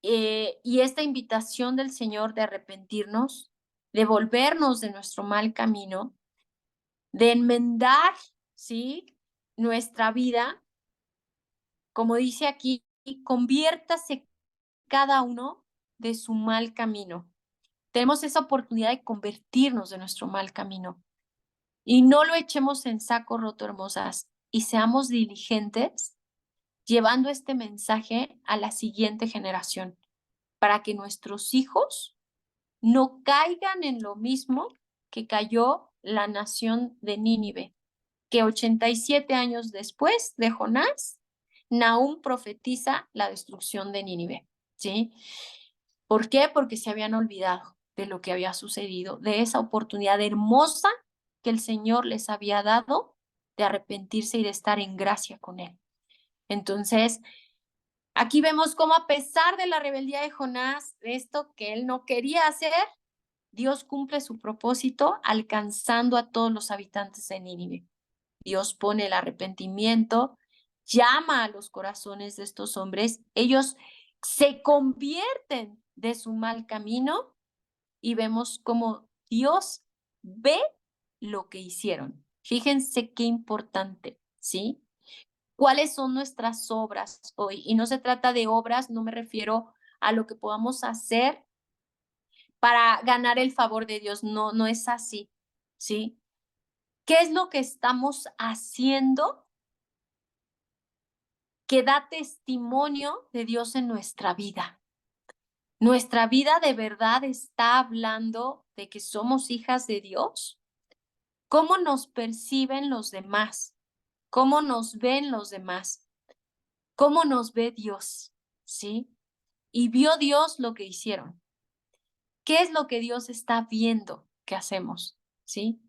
y esta invitación del Señor de arrepentirnos, de volvernos de nuestro mal camino, de enmendar, ¿sí? Nuestra vida, como dice aquí, conviértase cada uno de su mal camino. Tenemos esa oportunidad de convertirnos de nuestro mal camino y no lo echemos en saco roto, hermosas, y seamos diligentes llevando este mensaje a la siguiente generación para que nuestros hijos no caigan en lo mismo que cayó la nación de Nínive, que 87 años después de Jonás, Nahum profetiza la destrucción de Nínive, ¿sí? ¿Por qué? Porque se habían olvidado de lo que había sucedido, de esa oportunidad hermosa que el Señor les había dado de arrepentirse y de estar en gracia con Él. Entonces, aquí vemos cómo a pesar de la rebeldía de Jonás, de esto que él no quería hacer, Dios cumple su propósito alcanzando a todos los habitantes de Nínive. Dios pone el arrepentimiento, llama a los corazones de estos hombres, ellos se convierten de su mal camino y vemos cómo Dios ve lo que hicieron. Fíjense qué importante, ¿sí? ¿Cuáles son nuestras obras hoy? Y no se trata de obras, no me refiero a lo que podamos hacer para ganar el favor de Dios, no, no es así, ¿sí? ¿Qué es lo que estamos haciendo que da testimonio de Dios en nuestra vida? ¿Nuestra vida de verdad está hablando de que somos hijas de Dios? ¿Cómo nos perciben los demás? ¿Cómo nos ven los demás? ¿Cómo nos ve Dios? ¿Sí? Y vio Dios lo que hicieron. ¿Qué es lo que Dios está viendo que hacemos? ¿Sí?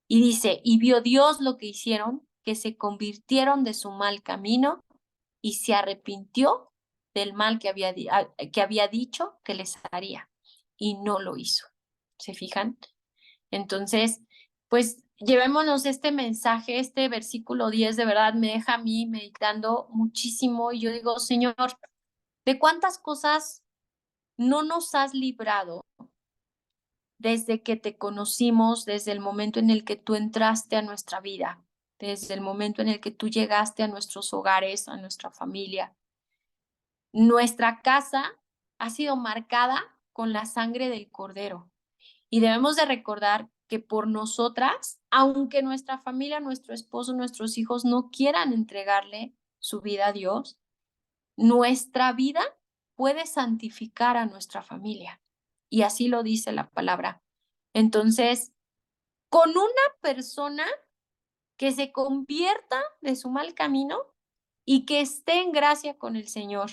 Y dice, y vio Dios lo que hicieron, que se convirtieron de su mal camino y se arrepintió del mal que había dicho que les haría y no lo hizo. ¿Se fijan? Entonces, pues llevémonos este mensaje, este versículo 10 de verdad me deja a mí meditando muchísimo y yo digo, Señor, ¿de cuántas cosas no nos has librado desde que te conocimos, desde el momento en el que tú entraste a nuestra vida, desde el momento en el que tú llegaste a nuestros hogares, a nuestra familia? Nuestra casa ha sido marcada con la sangre del Cordero y debemos de recordar que por nosotras, aunque nuestra familia, nuestro esposo, nuestros hijos no quieran entregarle su vida a Dios, nuestra vida puede santificar a nuestra familia. Y así lo dice la palabra. Entonces, con una persona que se convierta de su mal camino y que esté en gracia con el Señor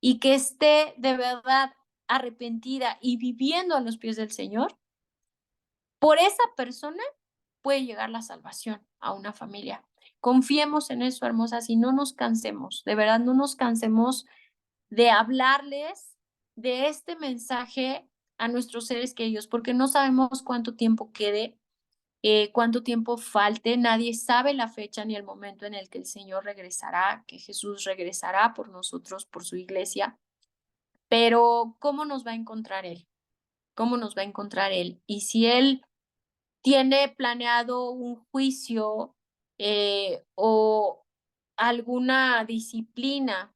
y que esté de verdad arrepentida y viviendo a los pies del Señor, por esa persona puede llegar la salvación a una familia. Confiemos en eso, hermosas, y no nos cansemos, de verdad no nos cansemos de hablarles de este mensaje a nuestros seres queridos, porque no sabemos cuánto tiempo quede, cuánto tiempo falte, nadie sabe la fecha ni el momento en el que el Señor regresará, que Jesús regresará por nosotros, por su iglesia, pero ¿cómo nos va a encontrar Él? ¿Cómo nos va a encontrar Él? Y si Él tiene planeado un juicio o alguna disciplina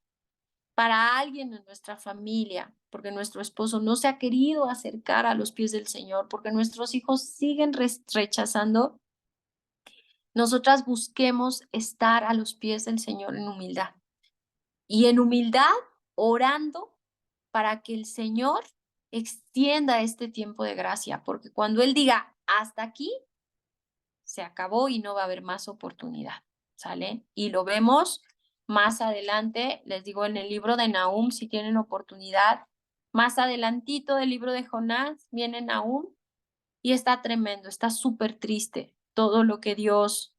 para alguien en nuestra familia, porque nuestro esposo no se ha querido acercar a los pies del Señor, porque nuestros hijos siguen rechazando, nosotras busquemos estar a los pies del Señor en humildad y en humildad orando para que el Señor extienda este tiempo de gracia, porque cuando Él diga hasta aquí, se acabó y no va a haber más oportunidad, ¿sale? Y lo vemos más adelante, les digo, en el libro de Nahum, si tienen oportunidad, más adelantito del libro de Jonás, viene Nahum y está tremendo, está súper triste todo lo que Dios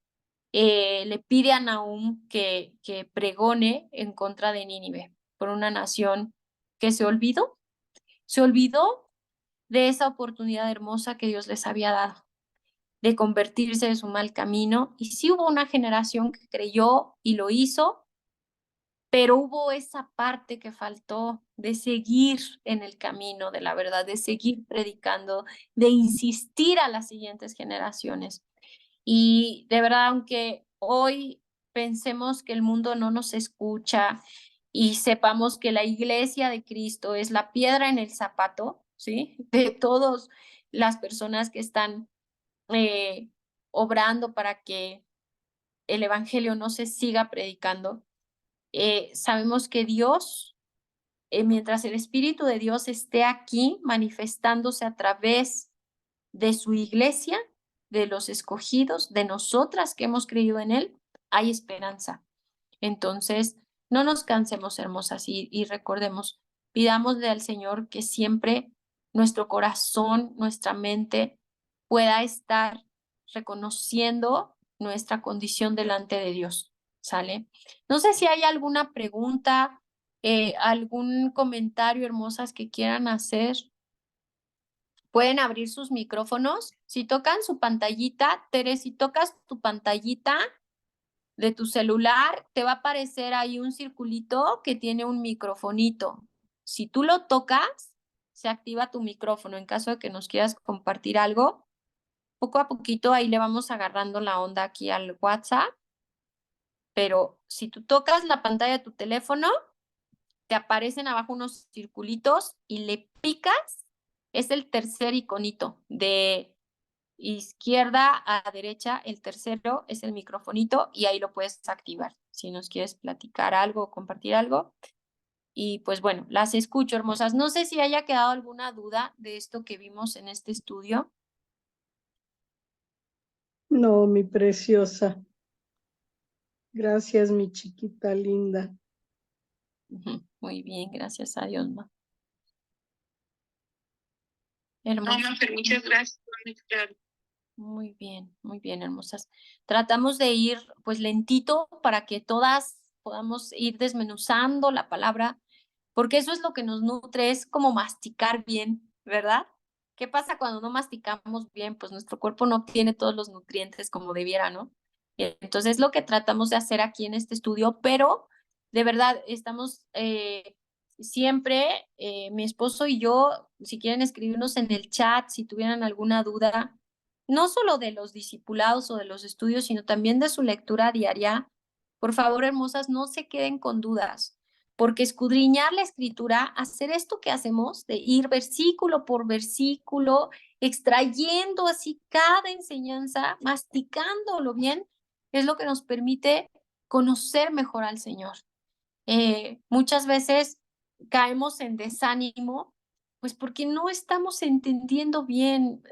le pide a Nahum que pregone en contra de Nínive, por una nación que se olvidó de esa oportunidad hermosa que Dios les había dado, de convertirse de su mal camino. Y sí hubo una generación que creyó y lo hizo, pero hubo esa parte que faltó de seguir en el camino de la verdad, de seguir predicando, de insistir a las siguientes generaciones. Y de verdad, aunque hoy pensemos que el mundo no nos escucha y sepamos que la iglesia de Cristo es la piedra en el zapato, ¿sí? De todas las personas que están obrando para que el evangelio no se siga predicando, sabemos que Dios, mientras el Espíritu de Dios esté aquí manifestándose a través de su iglesia, de los escogidos, de nosotras que hemos creído en Él, hay esperanza. Entonces, no nos cansemos, hermosas, y recordemos, pidámosle al Señor que siempre nuestro corazón, nuestra mente pueda estar reconociendo nuestra condición delante de Dios, ¿sale? No sé si hay alguna pregunta, algún comentario, hermosas, que quieran hacer. Pueden abrir sus micrófonos. Si tocan su pantallita, Tere, si tocas tu pantallita de tu celular, te va a aparecer ahí un circulito que tiene un microfonito. Si tú lo tocas, se activa tu micrófono. En caso de que nos quieras compartir algo, poco a poquito ahí le vamos agarrando la onda aquí al WhatsApp. Pero si tú tocas la pantalla de tu teléfono, te aparecen abajo unos circulitos y le picas. Es el tercer iconito de izquierda a derecha, el tercero es el microfonito y ahí lo puedes activar si nos quieres platicar algo o compartir algo. Y pues bueno, las escucho, hermosas. No sé si haya quedado alguna duda de esto que vimos en este estudio. No, mi preciosa. Gracias, mi chiquita linda. Muy bien, gracias a Dios, ma. No, Hermosa. Mafer, muchas gracias. Muy bien, hermosas. Tratamos de ir pues lentito para que todas podamos ir desmenuzando la palabra, porque eso es lo que nos nutre, es como masticar bien, ¿verdad? ¿Qué pasa cuando no masticamos bien? Pues nuestro cuerpo no obtiene todos los nutrientes como debiera, ¿no? Entonces es lo que tratamos de hacer aquí en este estudio, pero de verdad estamos siempre, mi esposo y yo, si quieren escribirnos en el chat, si tuvieran alguna duda, no solo de los discipulados o de los estudios, sino también de su lectura diaria, por favor, hermosas, no se queden con dudas, porque escudriñar la escritura, hacer esto que hacemos, de ir versículo por versículo, extrayendo así cada enseñanza, masticándolo bien, es lo que nos permite conocer mejor al Señor. Muchas veces caemos en desánimo, pues porque no estamos entendiendo bien.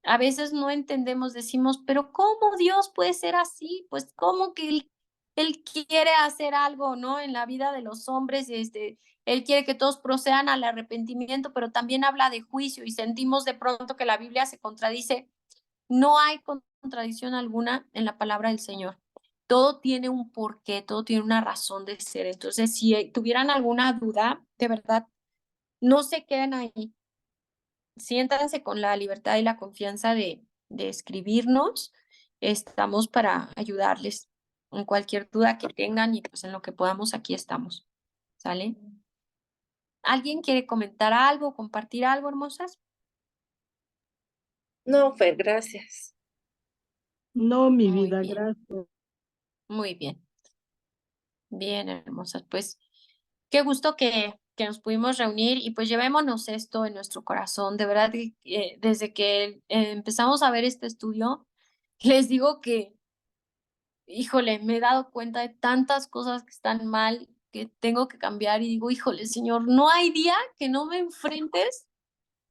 A veces no entendemos, decimos, pero ¿cómo Dios puede ser así? Pues ¿cómo que él quiere hacer algo, ¿no? En la vida de los hombres, Él quiere que todos procedan al arrepentimiento, pero también habla de juicio y sentimos de pronto que la Biblia se contradice. No hay contradicción alguna en la palabra del Señor. Todo tiene un porqué, todo tiene una razón de ser. Entonces, si tuvieran alguna duda, de verdad, no se queden ahí. Siéntanse con la libertad y la confianza de escribirnos. Estamos para ayudarles en cualquier duda que tengan y pues en lo que podamos, aquí estamos. ¿Sale? ¿Alguien quiere comentar algo, compartir algo, hermosas? No, Fer, gracias. No, mi Muy vida, bien, gracias. muy bien. Bien, hermosas. Pues qué gusto que nos pudimos reunir y pues llevémonos esto en nuestro corazón. De verdad, desde que empezamos a ver este estudio, les digo que, híjole, me he dado cuenta de tantas cosas que están mal, que tengo que cambiar y digo, híjole, Señor, no hay día que no me enfrentes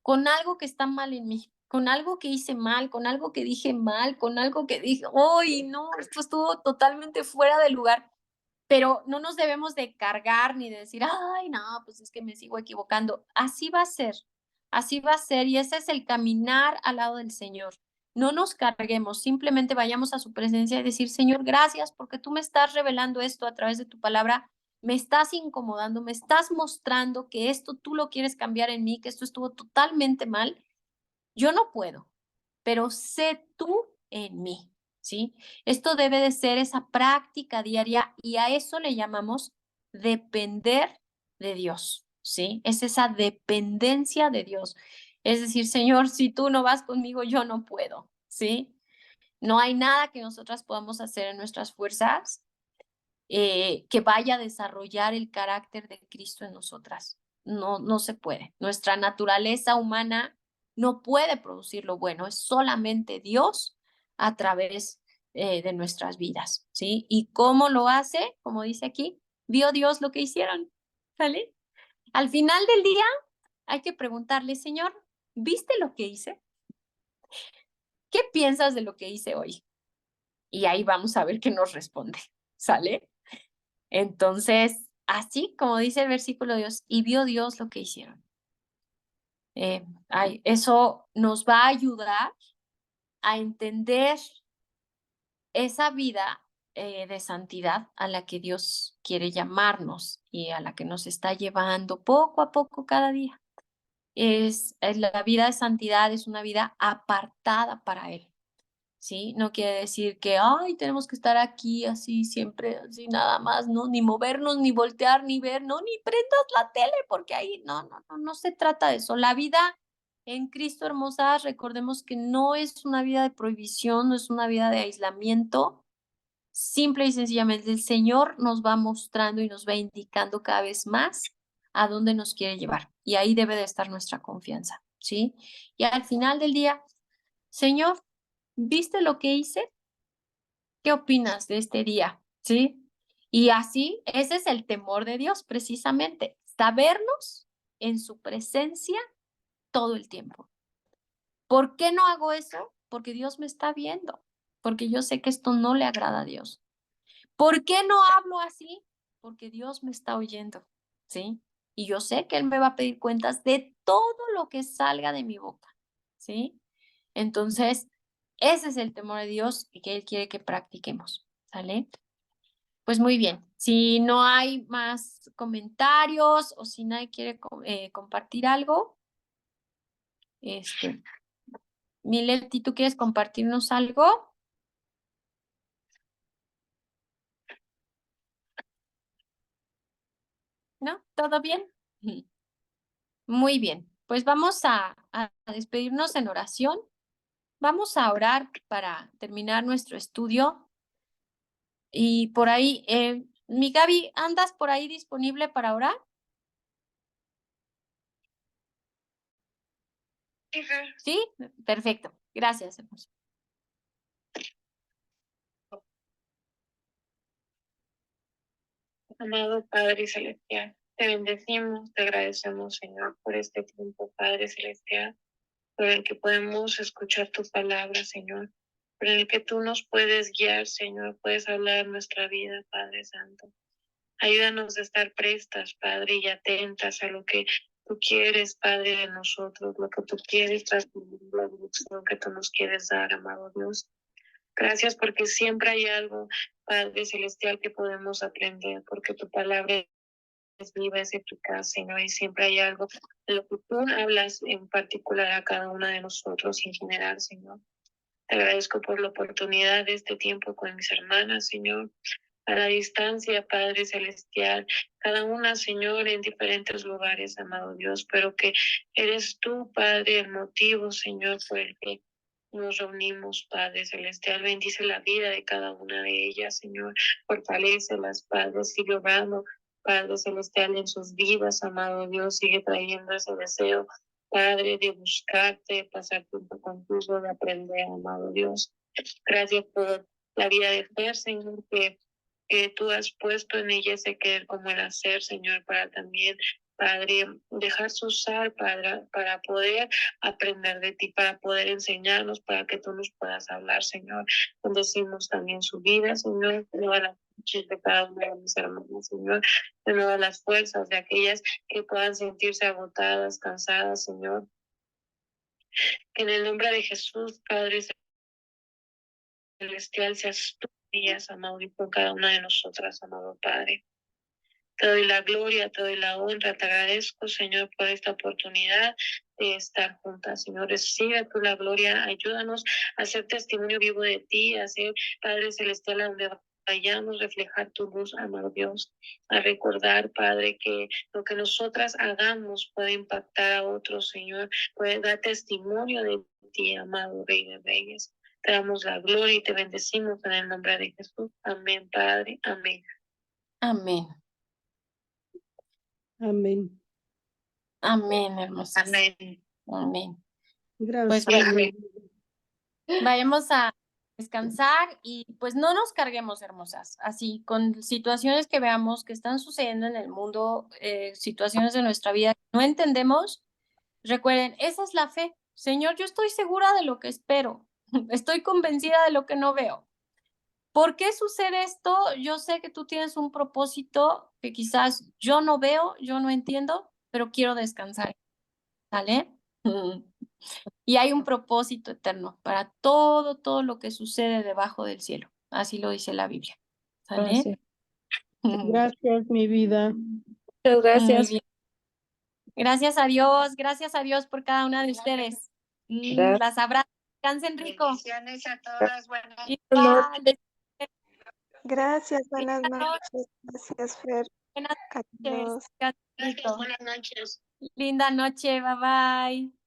con algo que está mal en mí, con algo que hice mal, con algo que dije mal, con algo que dije, ¡ay, no! Esto estuvo totalmente fuera de lugar. Pero no nos debemos de cargar ni de decir, ay, no, pues es que me sigo equivocando. Así va a ser y ese es el caminar al lado del Señor. no nos carguemos, simplemente vayamos a su presencia y decir, Señor, gracias porque tú me estás revelando esto a través de tu palabra, me estás incomodando, me estás mostrando que esto tú lo quieres cambiar en mí, que esto estuvo totalmente mal. Yo no puedo, pero sé tú en mí, ¿sí? Esto debe de ser esa práctica diaria y a eso le llamamos depender de Dios, ¿sí? Es esa dependencia de Dios. Es decir, Señor, si tú no vas conmigo, yo no puedo, ¿sí? No hay nada que nosotras podamos hacer en nuestras fuerzas que vaya a desarrollar el carácter de Cristo en nosotras. No, no se puede. Nuestra naturaleza humana no puede producir lo bueno, es solamente Dios a través de nuestras vidas, ¿sí? ¿Y cómo lo hace? Como dice aquí, vio Dios lo que hicieron, ¿sale? Al final del día hay que preguntarle, Señor, ¿viste lo que hice? ¿Qué piensas de lo que hice hoy? Y ahí vamos a ver qué nos responde, ¿sale? Entonces, así como dice el versículo de Dios, y vio Dios lo que hicieron. Eso nos va a ayudar a entender esa vida de santidad a la que Dios quiere llamarnos y a la que nos está llevando poco a poco cada día. La vida de santidad es una vida apartada para Él. ¿Sí? No quiere decir que, ay, tenemos que estar aquí así siempre, así nada más, ¿no? Ni movernos, ni voltear, ni ver, no, ni prendas la tele, porque ahí no se trata de eso. La vida en Cristo, hermosas, recordemos que no es una vida de prohibición, no es una vida de aislamiento. Simple y sencillamente el Señor nos va mostrando y nos va indicando cada vez más a dónde nos quiere llevar. Y ahí debe de estar nuestra confianza, ¿sí? Y al final del día, Señor, ¿viste lo que hice? ¿Qué opinas de este día? ¿Sí? Y así, ese es el temor de Dios, precisamente, sabernos en su presencia todo el tiempo. ¿Por qué no hago eso? Porque Dios me está viendo, porque yo sé que esto no le agrada a Dios. ¿Por qué no hablo así? Porque Dios me está oyendo, ¿sí? Y yo sé que Él me va a pedir cuentas de todo lo que salga de mi boca, ¿sí? Entonces, ese es el temor de Dios y que Él quiere que practiquemos, ¿sale? Pues muy bien, si no hay más comentarios o si nadie quiere compartir algo, Mileti, ¿tú quieres compartirnos algo? ¿No? ¿Todo bien? Ujú. Muy bien, pues vamos a despedirnos en oración. Vamos a orar para terminar nuestro estudio. Y por ahí, mi Gaby, ¿andas por ahí disponible para orar? Sí, perfecto. Gracias, hermoso. Amado Padre Celestial, te bendecimos, te agradecemos, Señor, por este tiempo, Padre Celestial, por el que podemos escuchar tu palabra, Señor, por el que tú nos puedes guiar, Señor, puedes hablar nuestra vida, Padre Santo. Ayúdanos a estar prestas, Padre, y atentas a lo que tú quieres, Padre, de nosotros, lo que tú quieres transmitir, la dirección que tú nos quieres dar, amado Dios. Gracias porque siempre hay algo, Padre Celestial, que podemos aprender, porque tu palabra es viva, es eficaz, Señor, y siempre hay algo de lo que tú hablas en particular a cada una de nosotros y en general, Señor. Te agradezco por la oportunidad de este tiempo con mis hermanas, Señor, a la distancia, Padre Celestial, cada una, Señor, en diferentes lugares, amado Dios, pero que eres tú, Padre, el motivo, Señor, por el que nos reunimos, Padre Celestial. Bendice la vida de cada una de ellas, Señor. Fortalécelas, Padre. Sigue obrando, Padre Celestial, en sus vidas, amado Dios. Sigue trayendo ese deseo, Padre, de buscarte, de pasar tiempo contigo, de aprender, amado Dios. Gracias por la vida de Fer, Señor, que tú has puesto en ella ese querer como el hacer, Señor, para también, Padre, dejarse usar para poder aprender de ti, para poder enseñarnos, para que tú nos puedas hablar, Señor. Bendecimos también su vida, Señor, renueva las noches de cada una de mis hermanas, Señor, renueva las fuerzas de aquellas que puedan sentirse agotadas, cansadas, Señor. En el nombre de Jesús, Padre celestial, seas tú, guías, amado, y con cada una de nosotras, amado Padre. Te doy la gloria, te doy la honra, te agradezco, Señor, por esta oportunidad de estar juntas. Señor, recibe tú la gloria, ayúdanos a ser testimonio vivo de ti, a ser, Padre Celestial, a donde vayamos, reflejar tu luz, amado Dios, a recordar, Padre, que lo que nosotras hagamos puede impactar a otros, Señor, puede dar testimonio de ti, amado Rey de Reyes. Te damos la gloria y te bendecimos en el nombre de Jesús. Amén, Padre. Amén. Amén. Amén. Amén, hermosas. Amén. Amén. Gracias. Pues Amén. vayamos a descansar y pues no nos carguemos, hermosas, así con situaciones que veamos que están sucediendo en el mundo, situaciones de nuestra vida que no entendemos. Recuerden, esa es la fe. Señor, yo estoy segura de lo que espero, estoy convencida de lo que no veo. ¿Por qué sucede esto? Yo sé que tú tienes un propósito que quizás yo no veo, yo no entiendo, pero quiero descansar, ¿sale? Y hay un propósito eterno para todo lo que sucede debajo del cielo. Así lo dice la Biblia. ¿Sale? Gracias, mi vida. Muchas Muy gracias. bien. Gracias a Dios por cada una de ustedes. Gracias. Las abrazo. Descansen rico. Bendiciones a todas. Buenas Igual, Gracias, buenas Buenas noches. Gracias, Fer. buenas noches. Carlos. Descansen noches. rico. Buenas noches. Linda noche. Bye bye.